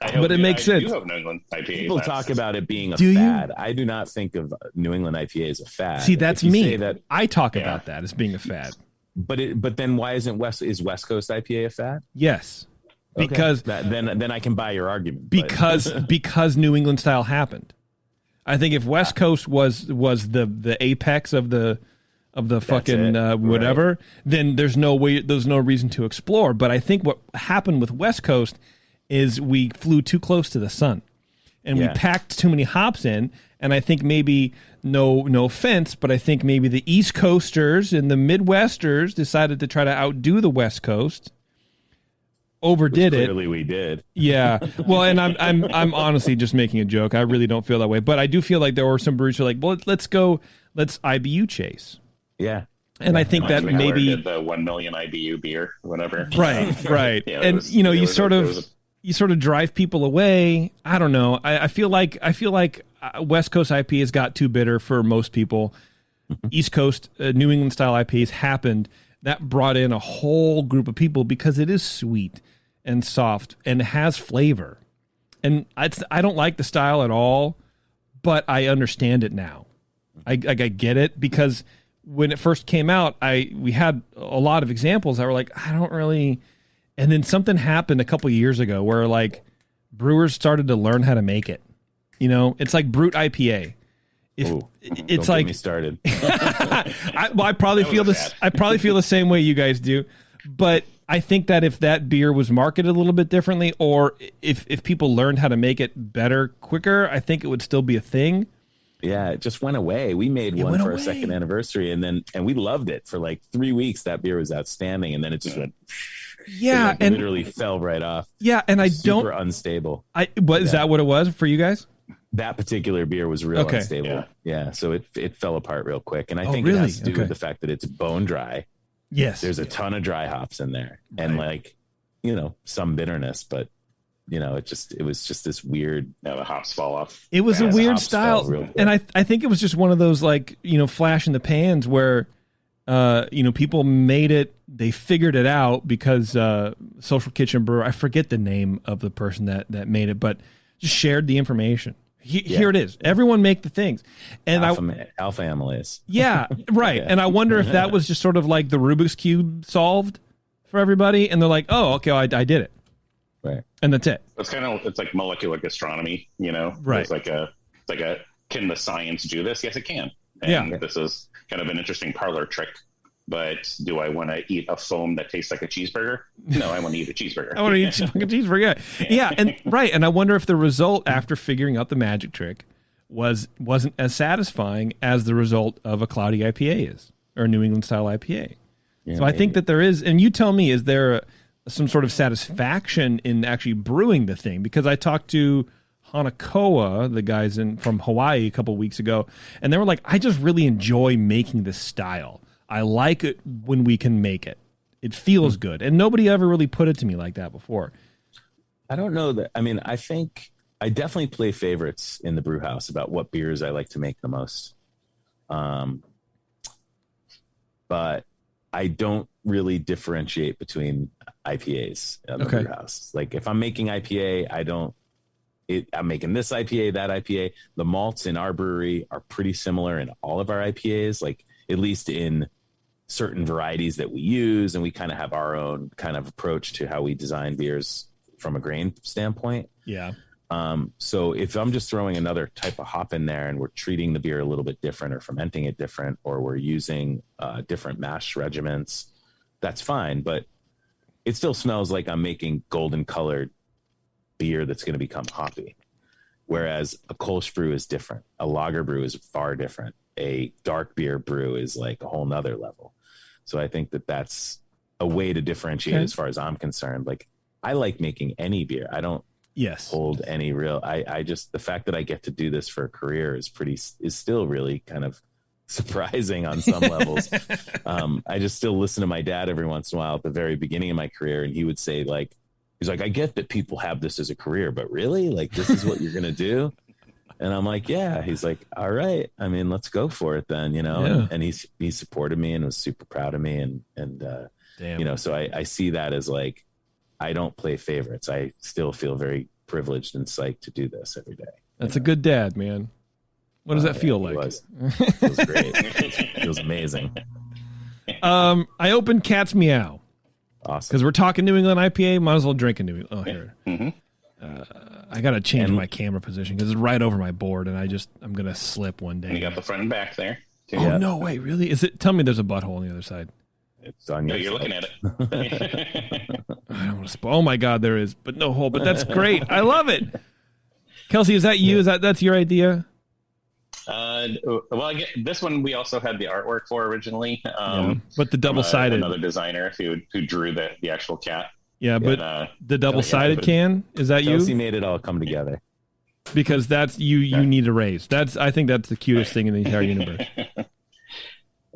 But it makes sense. I do hope New England IPA People talk about it being a Do fad. you? I do not think of New England IPA as a fad. See, that's me. That, I talk about that as being a fad. But then why isn't West Coast IPA a fad? Yes. Because then I can buy your argument. Because New England style happened. I think if West Coast was the apex of the fucking whatever, right, then there's no reason to explore. But I think what happened with West Coast is we flew too close to the sun, and we packed too many hops in. And I think maybe, no offense, but I think maybe the East Coasters and the Midwesters decided to try to outdo the West Coast. overdid it. Clearly we did. Yeah. Well, and I'm honestly just making a joke. I really don't feel that way, but I do feel like there were some breweries who are like, well, let's IBU chase. Yeah. And I think that maybe did the 1 million IBU beer, whatever. Right. Yeah, and you sort of drive people away. I don't know. I feel like West Coast IPAs got too bitter for most people. East Coast New England style IPAs happened. That brought in a whole group of people because it is sweet and soft and has flavor. And I don't like the style at all, but I understand it now. I get it, because when it first came out, we had a lot of examples that were like, I don't really. And then something happened a couple of years ago where like brewers started to learn how to make it. You know, it's like Brute IPA. It's don't like get me started. I probably feel this. I probably feel the same way you guys do, but I think that if that beer was marketed a little bit differently, or if people learned how to make it better, quicker, I think it would still be a thing. Yeah, it just went away. We made one for our second anniversary, and we loved it for like 3 weeks. That beer was outstanding, and then it just went. Yeah, and literally fell right off. Yeah, and I don't super unstable. Is that what it was for you guys? That particular beer was real unstable. Yeah, so it fell apart real quick, and I think really? it has to do with the fact that it's bone dry. Yes, there's a ton of dry hops in there, and like some bitterness, but it was just this weird. Yeah, the hops fall off. It was a weird style, and I think it was just one of those like flash in the pans where people made it. They figured it out because Social Kitchen Brewer, I forget the name of the person that made it, but just shared the information. Here it is. Everyone make the things. And alpha amylase. Yeah, right. And I wonder if that was just sort of like the Rubik's Cube solved for everybody. And they're like, oh, okay, I did it. Right. And that's it. It's like molecular gastronomy, Right. It's like a can the science do this? Yes, it can. And this is kind of an interesting parlor trick. But do I want to eat a foam that tastes like a cheeseburger? No, I want to eat a cheeseburger. I want to eat a fucking cheeseburger. Yeah, and right. And I wonder if the result after figuring out the magic trick wasn't as satisfying as the result of a cloudy IPA is, or a New England style IPA. Yeah, so I think that there is, and you tell me, is there some sort of satisfaction in actually brewing the thing? Because I talked to Hanakoa, the guys from Hawaii a couple of weeks ago, and they were like, I just really enjoy making this style. I like it when we can make it. It feels good. And nobody ever really put it to me like that before. I don't know that. I mean, I think I definitely play favorites in the brew house about what beers I like to make the most. But I don't really differentiate between IPAs in the brew house. Like if I'm making IPA, I'm making this IPA, that IPA. The malts in our brewery are pretty similar in all of our IPAs, like at least in certain varieties that we use, and we kind of have our own kind of approach to how we design beers from a grain standpoint. Yeah. So if I'm just throwing another type of hop in there and we're treating the beer a little bit different or fermenting it different, or we're using different mash regiments, that's fine. But it still smells like I'm making golden colored beer that's going to become hoppy. Whereas a Kolsch brew is different. A lager brew is far different. A dark beer brew is like a whole nother level. So I think that that's a way to differentiate as far as I'm concerned. Like I like making any beer. I don't hold any real, I just, the fact that I get to do this for a career is still really kind of surprising on some levels. I just still listen to my dad every once in a while at the very beginning of my career. And he would say he's like, I get that people have this as a career, but really like, this is what you're going to do. And I'm like, yeah. He's like, all right. I mean, let's go for it then, And he supported me and was super proud of me. And so I see that as like, I don't play favorites. I still feel very privileged and psyched to do this every day. That's a good dad, man. What does that feel like? It was great. It was amazing. I opened Cat's Meow. Awesome. Because we're talking New England IPA. Might as well drink a New England. Oh, here. Mm-hmm. I got to change my camera position because it's right over my board, and I'm going to slip one day. You got the front and back there. Too. Oh, no way. Really? Tell me there's a butthole on the other side. It's on your you're looking at it. I don't want to oh my God, there is, but no hole. But that's great. I love it. Kelsey, is that you? That's your idea? Well, this one we also had the artwork for originally. But the double-sided. Another designer who drew the actual cat. Yeah, but the double-sided can, is that Kelsey you? made it all come together. Because that's you need a raise. I think that's the cutest thing in the entire universe.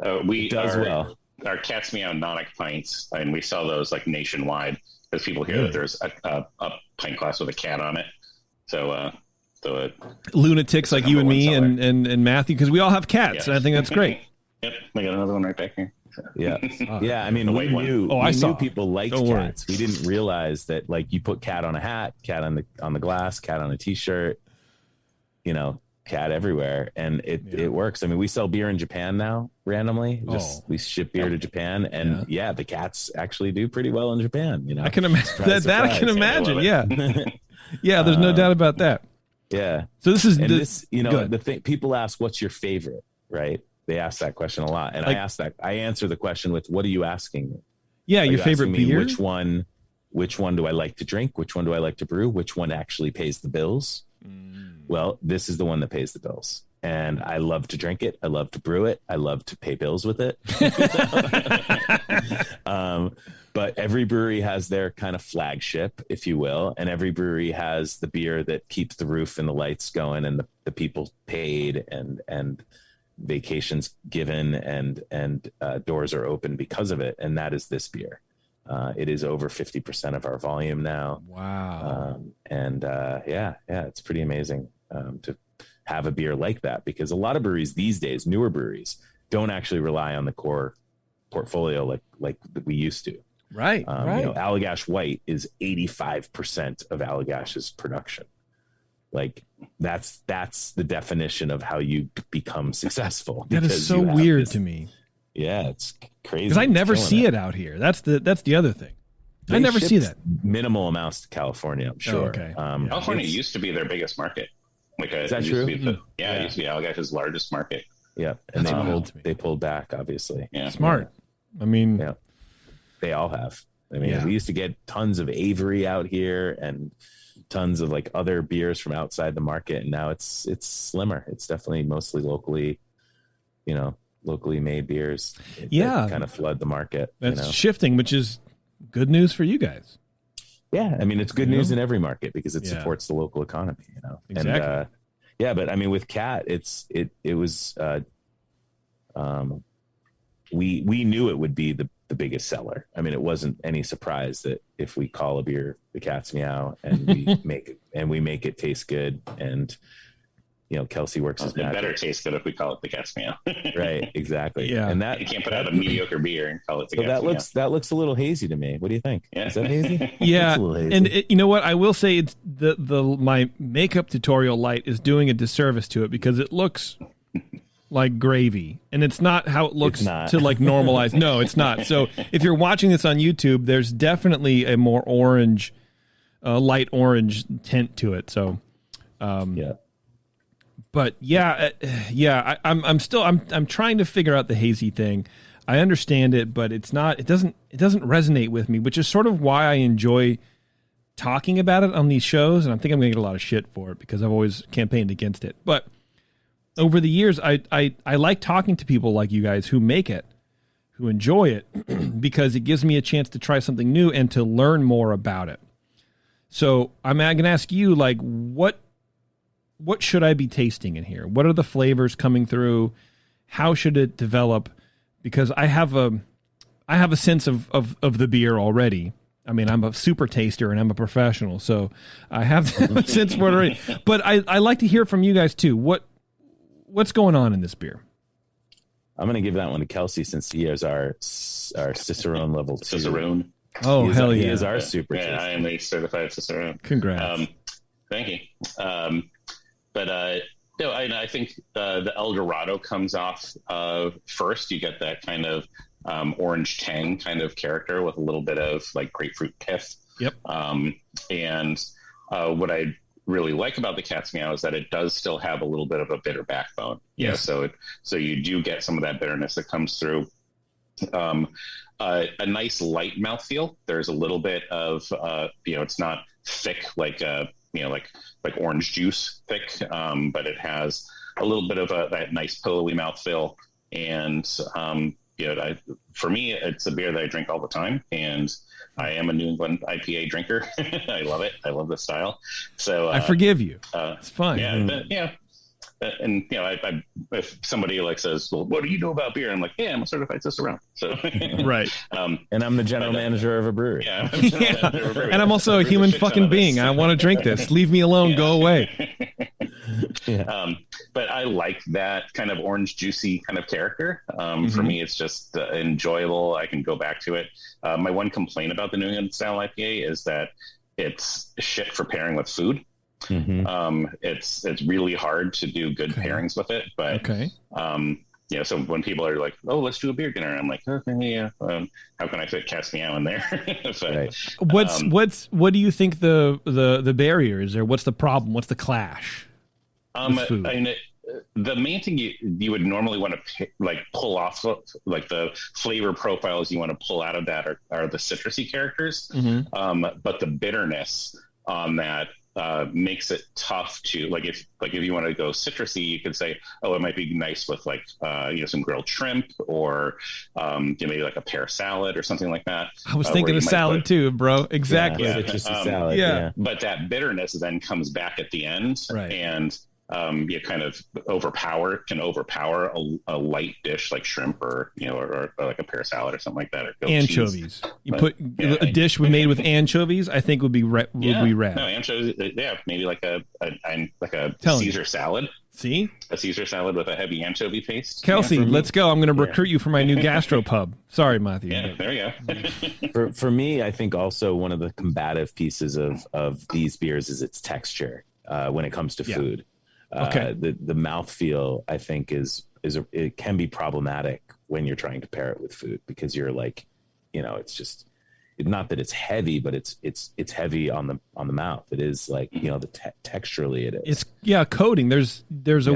Our Cat's Meow Nonic pints, and we sell those like nationwide because people hear that there's a pint glass with a cat on it. So lunatics like you and me and Matthew, because we all have cats, and I think that's great. Yep, I got another one right back here. Yeah, yeah. I mean, we knew people liked cats. We didn't realize that, like, you put cat on a hat, cat on the glass, cat on a T-shirt. You know, cat everywhere, and it works. I mean, we sell beer in Japan now randomly. We ship beer to Japan, and the cats actually do pretty well in Japan. You know, I can imagine that. I can imagine. Yeah, yeah. There's no doubt about that. Yeah. So this is the thing. People ask, "What's your favorite?" Right? They ask that question a lot, and I answer the question with, "What are you asking me?" Yeah, your favorite beer. Which one do I like to drink? Which one do I like to brew? Which one actually pays the bills? Well, this is the one that pays the bills, and I love to drink it. I love to brew it. I love to pay bills with it. But every brewery has their kind of flagship, if you will, and every brewery has the beer that keeps the roof and the lights going, and the people paid, and vacations given, and doors are open because of it. And that is this beer. It is over 50% of our volume now. Wow. It's pretty amazing to have a beer like that, because a lot of breweries these days, newer breweries, don't actually rely on the core portfolio like we used to. Right. Right. You know, Allagash White is 85% of Allagash's production. Like that's the definition of how you become successful. That is so weird to me. Yeah, it's crazy. Because I never see it out here. That's the other thing. I never see that. Minimal amounts to California, I'm sure. Oh, okay. California used to be their biggest market. Is that true? It used to be Allagash's largest market. Yeah, and they pulled back, obviously. Yeah. Smart. I mean, they all have. I mean, we used to get tons of Avery out here and tons of like other beers from outside the market, and now it's slimmer. It's definitely mostly locally made beers. That kind of flood the market. That's shifting, which is good news for you guys. Yeah, I mean, it's good news in every market because it supports the local economy. You know, exactly. And but I mean, with Cat, it was we knew it would be the biggest seller. I mean, it wasn't any surprise that if we call a beer the Cat's Meow and we make it taste good, and you know, Kelsey works his magic. It better taste good if we call it the Cat's Meow. Right, exactly. Yeah, and that you can't put out a mediocre beer and call it the Cat's Meow. That looks a little hazy to me. What do you think? Yeah. Is that hazy? Yeah, hazy. And you know what? I will say it's my makeup tutorial light is doing a disservice to it because it looks like gravy, and it's not how it looks to like normalize. No, it's not. So if you're watching this on YouTube, there's definitely a more orange, light orange tint to it. So, But I'm trying to figure out the hazy thing. I understand it, but it doesn't resonate with me, which is sort of why I enjoy talking about it on these shows. And I think I'm going to get a lot of shit for it because I've always campaigned against it. But over the years, I like talking to people like you guys who make it, who enjoy it, because it gives me a chance to try something new and to learn more about it. So I'm going to ask you, like, what should I be tasting in here? What are the flavors coming through? How should it develop? Because I have a sense of the beer already. I mean, I'm a super taster and I'm a professional, so I have a sense for it already. But I like to hear from you guys too. What's going on in this beer? I'm going to give that one to Kelsey since he is our Cicerone level 2. Cicerone. Oh, hell yeah. He is our super taster. I am a certified Cicerone. Congrats. Thank you. I think the El Dorado comes off first. You get that kind of orange tang kind of character with a little bit of like grapefruit pith. Yep. And what I really like about the Cat's Meow is that it does still have a little bit of a bitter backbone. Yes. Yeah. So you do get some of that bitterness that comes through. A nice light mouthfeel. There's a little bit of it's not thick like like orange juice thick, but it has a little bit of that nice pillowy mouthfeel, and for me, it's a beer that I drink all the time, and I am a New England IPA drinker. I love it. I love the style. So I forgive you. It's fine. Yeah. And if somebody like says, "Well, what do you know about beer?" I'm like, "Yeah, I'm a certified cicerone." So right. And I'm the general manager of a brewery. Yeah. And I'm also a human fucking being. I want to drink this. Leave me alone. Go away. But I like that kind of orange juicy kind of character. For me, it's just enjoyable. I can go back to it. My one complaint about the New England style IPA is that it's shit for pairing with food. It's really hard to do good pairings with it, but so when people are like, "Oh, let's do a beer dinner," I'm like, "Okay, yeah. How can I fit Castellano in there?" What do you think the barrier is there? What's the problem? What's the clash? The main thing you would normally want to pull off, like the flavor profiles you want to pull out of that are the citrusy characters, but the bitterness on that makes it tough to if you want to go citrusy, you could say, oh, it might be nice with some grilled shrimp or maybe like a pear salad or something like that. I was thinking of salad too, bro. Exactly. Citrusy salad. But that bitterness then comes back at the end, and you kind of overpower a light dish like shrimp or like a pear salad or something like that. Or anchovies. Cheese. You put a dish made with anchovies, I think would be rad. No, anchovies. Yeah, maybe like a Caesar salad. See, a Caesar salad with a heavy anchovy paste. Kelsey, let's go. I'm going to recruit you for my new gastropub. Sorry, Matthew. Yeah, there you go. For me, I think also one of the combative pieces of these beers is its texture when it comes to food. The mouthfeel, I think, it can be problematic when you're trying to pair it with food because you're like, it's just not that it's heavy, but it's heavy on the mouth. It is like texturally it is. It's coating. There's a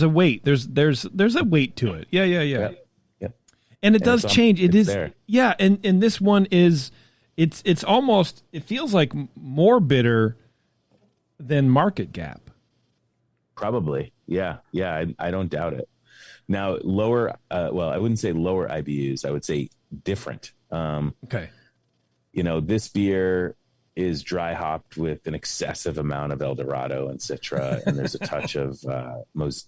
weight. There's a weight to it. Yeah. And it does change. It is there. Yeah, and this one is it's almost, it feels like more bitter than Market Gap. Probably. Yeah. I don't doubt it. Now, lower, I wouldn't say lower IBUs. I would say different. This beer is dry hopped with an excessive amount of Eldorado and Citra, and there's a touch of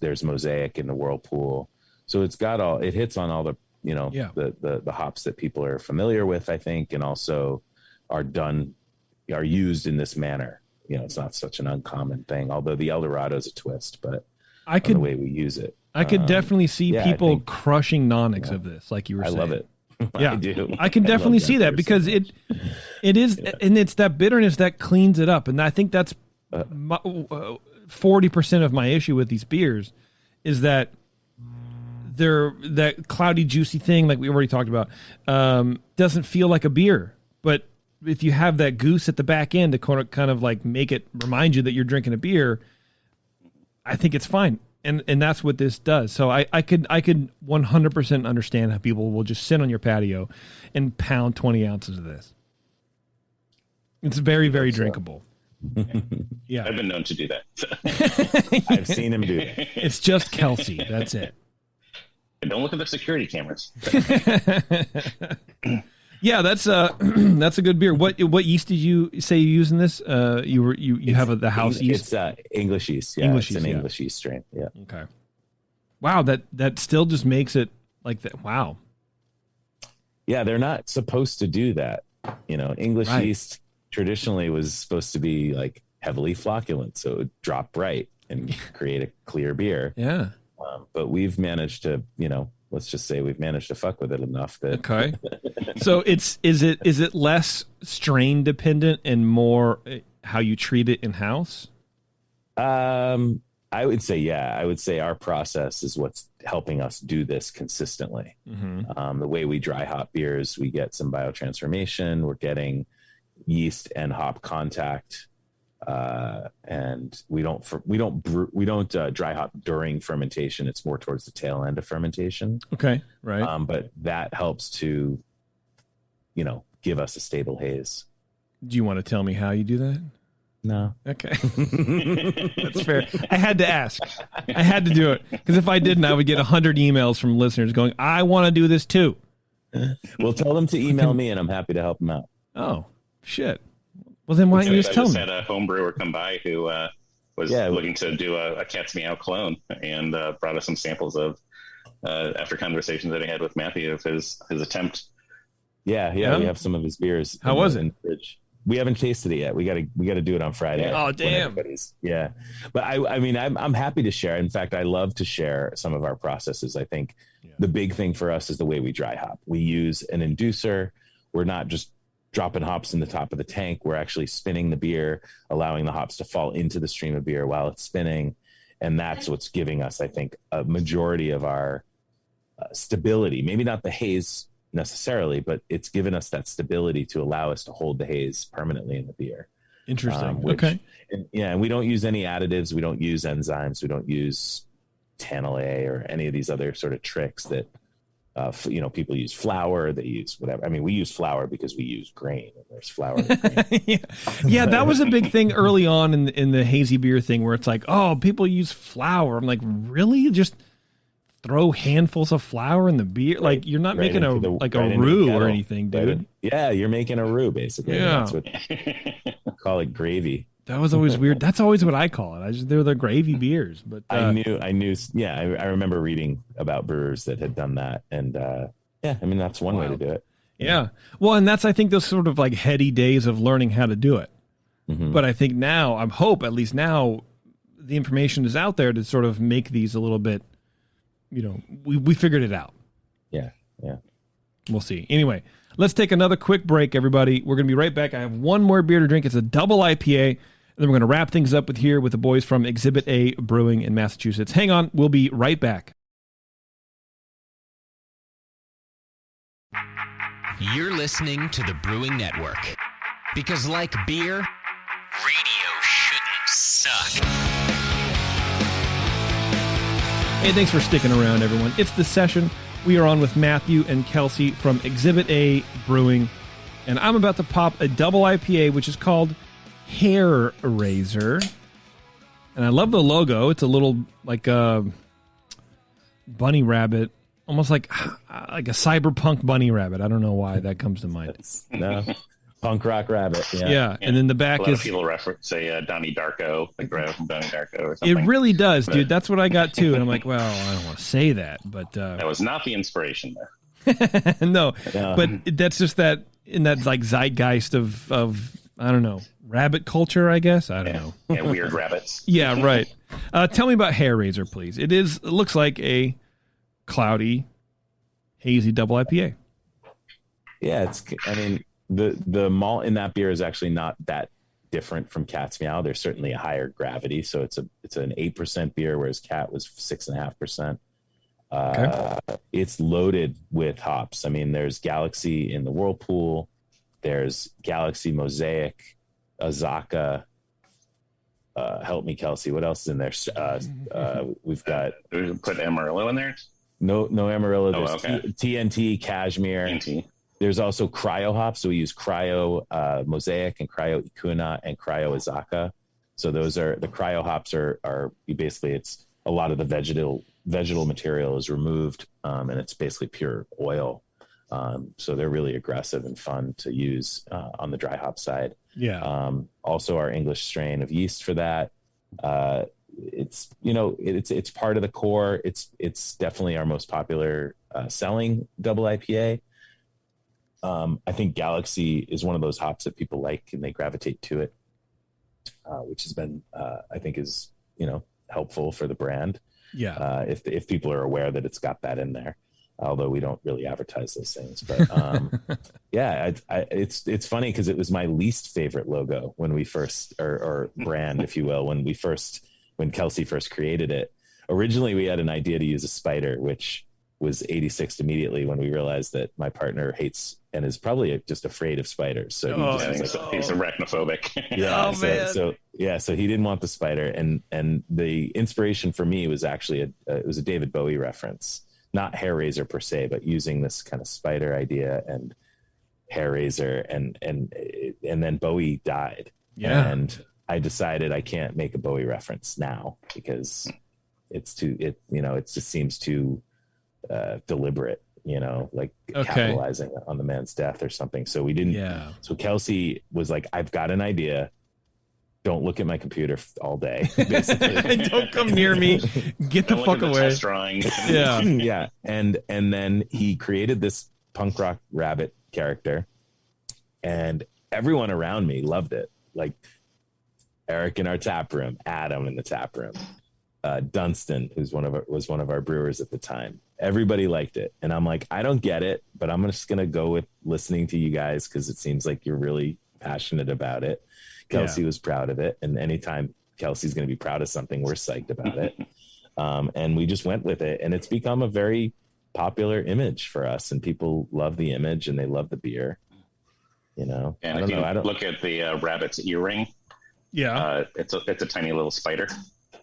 there's Mosaic in the Whirlpool. So it hits on all the the hops that people are familiar with, I think, and also are used in this manner. It's not such an uncommon thing, although the Eldorado is a twist, but the way we use it. I could definitely see people crushing nonics of this, like you were saying. I love it. Yeah, I do. I can definitely see that because it is, and it's that bitterness that cleans it up. And I think that's 40% of my issue with these beers is that they're that cloudy, juicy thing, like we already talked about, doesn't feel like a beer, but if you have that goose at the back end to kind of like make it remind you that you're drinking a beer, I think it's fine. And that's what this does. So I could 100% understand how people will just sit on your patio and pound 20 ounces of this. It's very, very drinkable. Yeah. I've been known to do that. I've seen him do it. It's just Kelsey. That's it. Don't look at the security cameras. Yeah, that's a good beer. What yeast did you say you use in this? You have the house yeast. It's English yeast. Yeah, English yeast strain. Yeah. Okay. Wow, that still just makes it like that. Wow. Yeah, they're not supposed to do that. English yeast traditionally was supposed to be like heavily flocculent, so it would drop bright and create a clear beer. Yeah. But we've managed to, let's just say we've managed to fuck with it enough that. Okay. So is it less strain dependent and more how you treat it in house? I would say, yeah. I would say our process is what's helping us do this consistently. Mm-hmm. The way we dry hop beers, we get some biotransformation. We're getting yeast and hop contact. And we don't dry hop during fermentation. It's more towards the tail end of fermentation. Okay. Right. But that helps to, give us a stable haze. Do you want to tell me how you do that? No. Okay. That's fair. I had to ask. I had to do it because if I didn't, I would get 100 emails from listeners going, I want to do this too. Well, tell them to email me, and I'm happy to help them out. Oh, shit. Well, then why don't you just tell I me? just had a home brewer come by who was looking to do a Cat's Meow clone, and brought us some samples of, after conversations that I had with Matthew, of his attempt. Yeah. We have some of his beers. How was in it? the fridge. We haven't tasted it yet. We gotta do it on Friday. Oh, damn. But I mean, I'm happy to share. In fact, I love to share some of our processes. I think the big thing for us is the way we dry hop. We use an inducer. We're not just dropping hops in the top of the tank. We're actually spinning the beer, allowing the hops to fall into the stream of beer while it's spinning. And that's what's giving us, I think, a majority of our stability. Maybe not the haze necessarily, but it's given us that stability to allow us to hold the haze permanently in the beer. Interesting. Okay. And we don't use any additives. We don't use enzymes. We don't use Tannin A or any of these other sort of tricks that, people use flour. They use whatever. I mean, we use flour because we use grain, and there's flour. Yeah, that was a big thing early on in the hazy beer thing, where it's like, oh, people use flour. I'm like, really? Just throw handfuls of flour in the beer? Right, like, you're not making a roux or anything, dude. You're making a roux, basically. Yeah. That's what call it gravy. That was always weird. That's always what I call it. They're the gravy beers. But I knew. Yeah, I remember reading about brewers that had done that, and I mean, that's one way to do it. Yeah. Well, and that's, I think, those sort of like heady days of learning how to do it. Mm-hmm. But I think now, I hope at least now, the information is out there to sort of make these a little bit. We figured it out. Yeah. We'll see. Anyway, let's take another quick break, everybody. We're going to be right back. I have one more beer to drink. It's a double IPA. And then we're going to wrap things up with the boys from Exhibit A Brewing in Massachusetts. Hang on. We'll be right back. You're listening to the Brewing Network. Because like beer, radio shouldn't suck. Hey, thanks for sticking around, everyone. It's The Session. We are on with Matthew and Kelsey from Exhibit A Brewing. And I'm about to pop a double IPA, which is called Hair Razor. And I love the logo. It's a little like a bunny rabbit, almost like a cyberpunk bunny rabbit. I don't know why that comes to mind. No. Punk rock rabbit. Yeah. And then the back a lot of people reference Donnie Darko, like from Donnie Darko or something. It really does, dude. That's what I got too. And I'm like, well, I don't want to say that, but that was not the inspiration there. No, but that's just that in that like zeitgeist of I don't know, rabbit culture, I guess. I don't know. Yeah, weird rabbits. Yeah, right. Tell me about Hair Razor, please. It looks like a cloudy, hazy double IPA. Yeah, the malt in that beer is actually not that different from Cat's Meow. There's certainly a higher gravity, so it's an 8% beer, whereas Cat was 6.5%. Okay. It's loaded with hops. I mean, there's Galaxy in the Whirlpool, there's Galaxy Mosaic, Azaka. Help me, Kelsey. What else is in there? We've got. Put Amarillo in there. No Amarillo. There's okay. TNT, Cashmere. TNT. There's also cryo hops. So we use cryo Mosaic and cryo Ikuna and cryo Azaka. So those are the cryo hops are basically, it's a lot of the vegetal material is removed and it's basically pure oil. So they're really aggressive and fun to use on the dry hop side. Yeah. Also our English strain of yeast for that. It's part of the core. It's definitely our most popular selling double IPA. I think Galaxy is one of those hops that people like and they gravitate to it, which has been, I think is, helpful for the brand. Yeah. If people are aware that it's got that in there, although we don't really advertise those things, but, yeah, it's funny because it was my least favorite logo when we first, or brand, if you will, when Kelsey first created it. Originally we had an idea to use a spider, which was 86 immediately when we realized that my partner hates and is probably just afraid of spiders. So he's arachnophobic. Yeah. So he didn't want the spider. And the inspiration for me was actually it was a David Bowie reference, not Hair Razor per se, but using this kind of spider idea and Hair Razor and then Bowie died. Yeah. And I decided I can't make a Bowie reference now because it just seems too deliberate. like capitalizing on the man's death or something. So we didn't. Yeah. So Kelsey was like, I've got an idea. Don't look at my computer all day. Basically. Don't come near me. Get the fuck away. Test drawing. Yeah. Yeah. And then he created this punk rock rabbit character, and everyone around me loved it. Like Eric in our tap room, Adam in the tap room, Dunstan, who's was one of our brewers at the time. Everybody liked it. And I'm like, I don't get it, but I'm just going to go with listening to you guys because it seems like you're really passionate about it. Kelsey was proud of it. And anytime Kelsey's going to be proud of something, we're psyched about it. And we just went with it. And it's become a very popular image for us. And people love the image and they love the beer. And I don't look at the rabbit's earring. Yeah. It's a tiny little spider.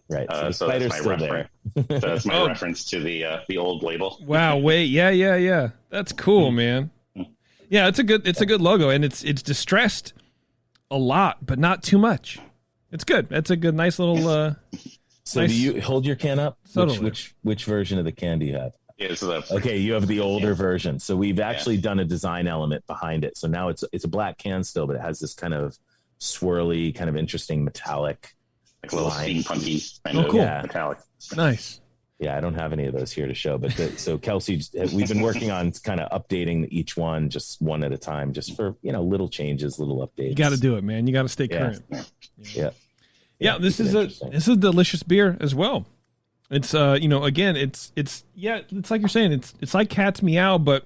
Right. So that's my reference. So that's my reference to the old label. Wow. Wait. Yeah. That's cool, man. Yeah, it's a good logo, and it's distressed a lot, but not too much. It's good. That's a good, nice little. So nice. Do you hold your can up? Which version of the can do you have? Okay, you have the older version. So we've actually done a design element behind it. So now it's a black can still, but it has this kind of swirly, kind of interesting metallic. Like a little steampunky kind of cool. metallic. Nice. Yeah, I don't have any of those here to show, but so Kelsey, we've been working on kind of updating each one just one at a time, just for little changes, little updates. You got to do it, man. You got to stay current. Yeah. This is a delicious beer as well. It's again, it's like you're saying, it's like Cat's Meow, but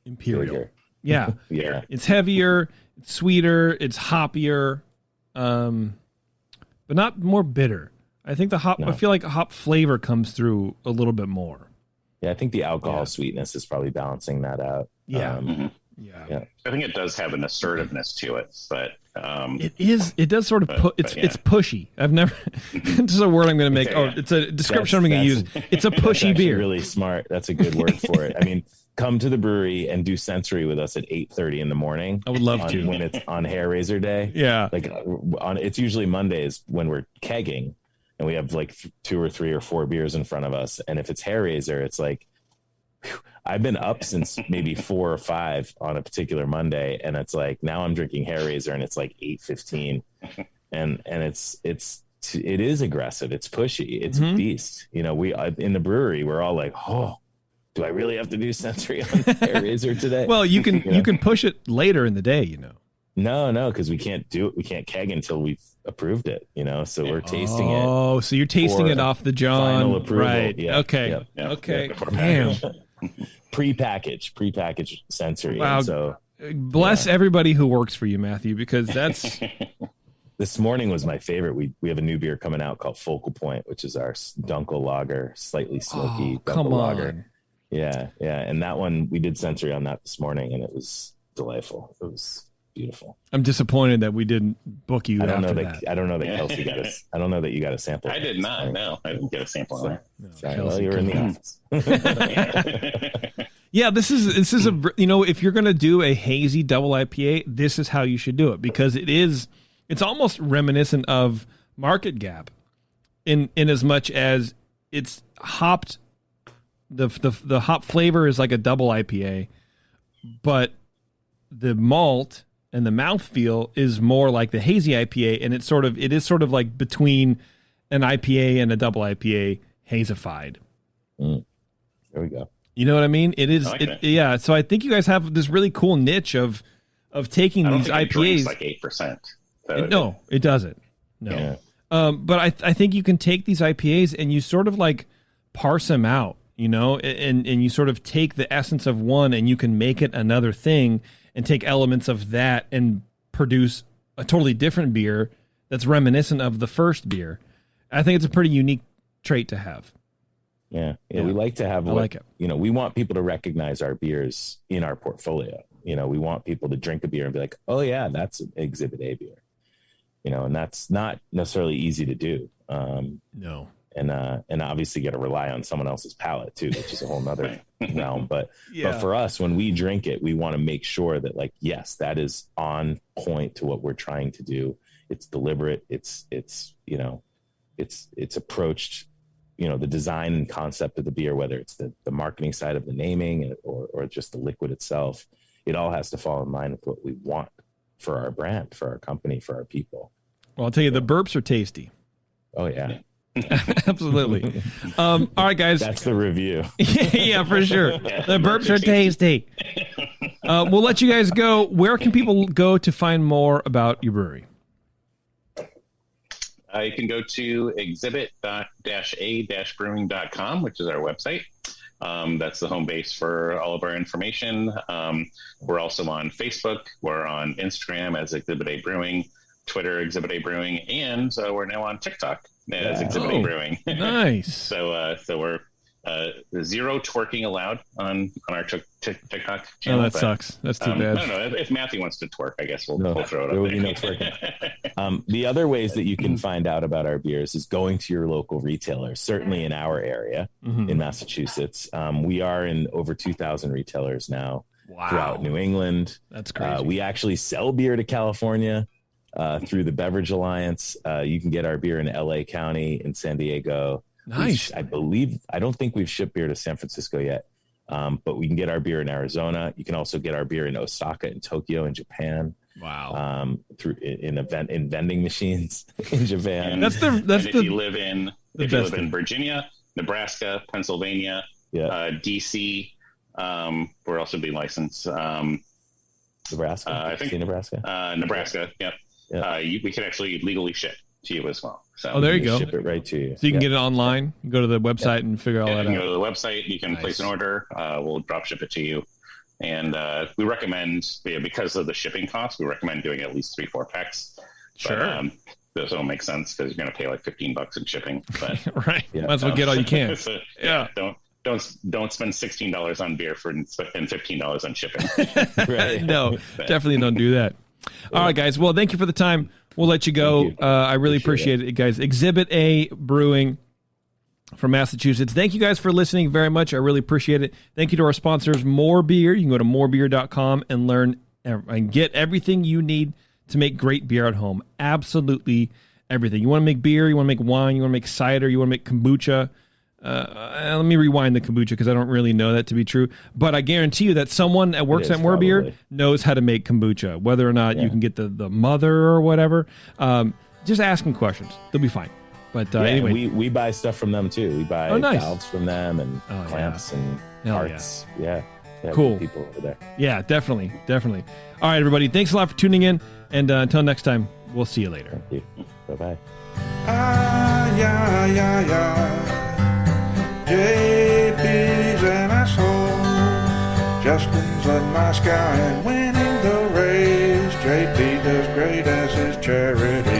imperial. Bigger. Yeah, yeah. It's heavier, it's sweeter, it's hoppier. But not more bitter. I think I feel like hop flavor comes through a little bit more. Yeah, I think the alcohol sweetness is probably balancing that out. Yeah. Yeah. I think it does have an assertiveness to it, but it does sort of it's pushy. I've never this is a word I'm going to make. It's a description I'm going to use. It's a pushy beer. Really smart. That's a good word for it. I mean, come to the brewery and do sensory with us at 8:30 in the morning. I would love to when it's on Hair Raiser Day. Yeah, like it's usually Mondays when we're kegging, and we have like 2 or 3 or 4 beers in front of us. And if it's Hair Raiser, it's like I've been up since maybe 4 or 5 on a particular Monday, and it's like now I'm drinking Hair Raiser, and it's like 8:15, and it is aggressive. It's pushy. It's a beast. We in the brewery we're all like, oh. Do I really have to do sensory on Hair Raiser today? Well, you can push it later in the day, No, because we can't do it. We can't keg until we've approved it, So we're tasting it. Oh, so you're tasting it off the John. Final approval. Right. Yeah. Okay. Yeah. Okay. Damn. Prepackaged sensory. Wow. And so bless everybody who works for you, Matthew, because that's. This morning was my favorite. We have a new beer coming out called Focal Point, which is our Dunkel lager, slightly smoky Dunkel lager. Yeah. And that one, we did sensory on that this morning, and it was delightful. It was beautiful. I'm disappointed that we didn't book you. I don't know that Kelsey got us. I don't know that you got a sample. I did not. No, I didn't get a sample. Well, you were in the office. Yeah, this is a if you're gonna do a hazy double IPA, this is how you should do it, because it's almost reminiscent of Market Gap, in as much as it's hopped. The hop flavor is like a double IPA, but the malt and the mouthfeel is more like the hazy IPA, and it is sort of like between an IPA and a double IPA hazified. There we go. You know what I mean? It is. Yeah. So I think you guys have this really cool niche of taking these IPAs. Like 8%. No, it doesn't. No. Yeah. But I think you can take these IPAs and you sort of like parse them out. And you sort of take the essence of one and you can make it another thing and take elements of that and produce a totally different beer that's reminiscent of the first beer. I think it's a pretty unique trait to have. Yeah. We like to have, I like it. We want people to recognize our beers in our portfolio. We want people to drink a beer and be like, oh yeah, that's an Exhibit A beer. And that's not necessarily easy to do. No. And obviously got to rely on someone else's palate too, which is a whole nother realm. But for us, when we drink it, we want to make sure that yes, that is on point to what we're trying to do. It's deliberate. It's approached the design and concept of the beer, whether it's the marketing side of the naming or just the liquid itself, it all has to fall in line with what we want for our brand, for our company, for our people. Well, I'll tell you, the burps are tasty. Oh, yeah. Absolutely. All right, guys. That's the review. Yeah, for sure. The burps are tasty. We'll let you guys go. Where can people go to find more about your brewery? You can go to exhibit-a-brewing.com, which is our website. That's the home base for all of our information. We're also on Facebook. We're on Instagram as Exhibit A Brewing, Twitter Exhibit A Brewing, and we're now on TikTok as Exhibit A Brewing. Nice. So we're zero twerking allowed on our TikTok channel. Oh, that sucks. That's too bad. I don't know. If Matthew wants to twerk, I guess we'll throw it up there. Will there. be no twerking. The other ways that you can find out about our beers is going to your local retailers, certainly in our area in Massachusetts. We are in over 2,000 retailers now throughout New England. That's crazy. We actually sell beer to California through the Beverage Alliance. You can get our beer in LA County, in San Diego. Nice. I don't think we've shipped beer to San Francisco yet, but we can get our beer in Arizona. You can also get our beer in Osaka and Tokyo in Japan. Wow. Through in vending machines in Japan. If you live in Virginia, Nebraska, Pennsylvania, DC, we're also being licensed. Nebraska. I think Nebraska. Nebraska. Yep. We can actually legally ship to you as well. So there you go. Ship it right to you. So you can get it online. You go to the website and figure all that out. You can go to the website. You can place an order. We'll drop ship it to you. And we recommend, because of the shipping costs, we recommend doing at least 3-4 packs. Sure. But, this will make sense because you're going to pay like $15 in shipping. But right. Might as well get all you can. So, don't spend $16 on beer and spend $15 on shipping. Right. No, definitely don't do that. All right, guys. Well, thank you for the time. We'll let you go. I really appreciate it, guys. Exhibit A Brewing from Massachusetts. Thank you guys for listening very much. I really appreciate it. Thank you to our sponsors, More Beer. You can go to morebeer.com and learn and get everything you need to make great beer at home. Absolutely everything. You want to make beer, you want to make wine, you want to make cider, you want to make kombucha. Let me rewind the kombucha because I don't really know that to be true. But I guarantee you that someone that works at More Beer knows how to make kombucha, whether or not you can get the mother or whatever. Just ask them questions. They'll be fine. But anyway. We buy stuff from them too. We buy valves from them and clamps and parts. Yeah. Cool. People over there. Yeah, definitely. All right, everybody. Thanks a lot for tuning in. And until next time, we'll see you later. Thank you. Bye-bye. JP's an asshole. Justin's a nice guy and winning the race. JP does great as his charity.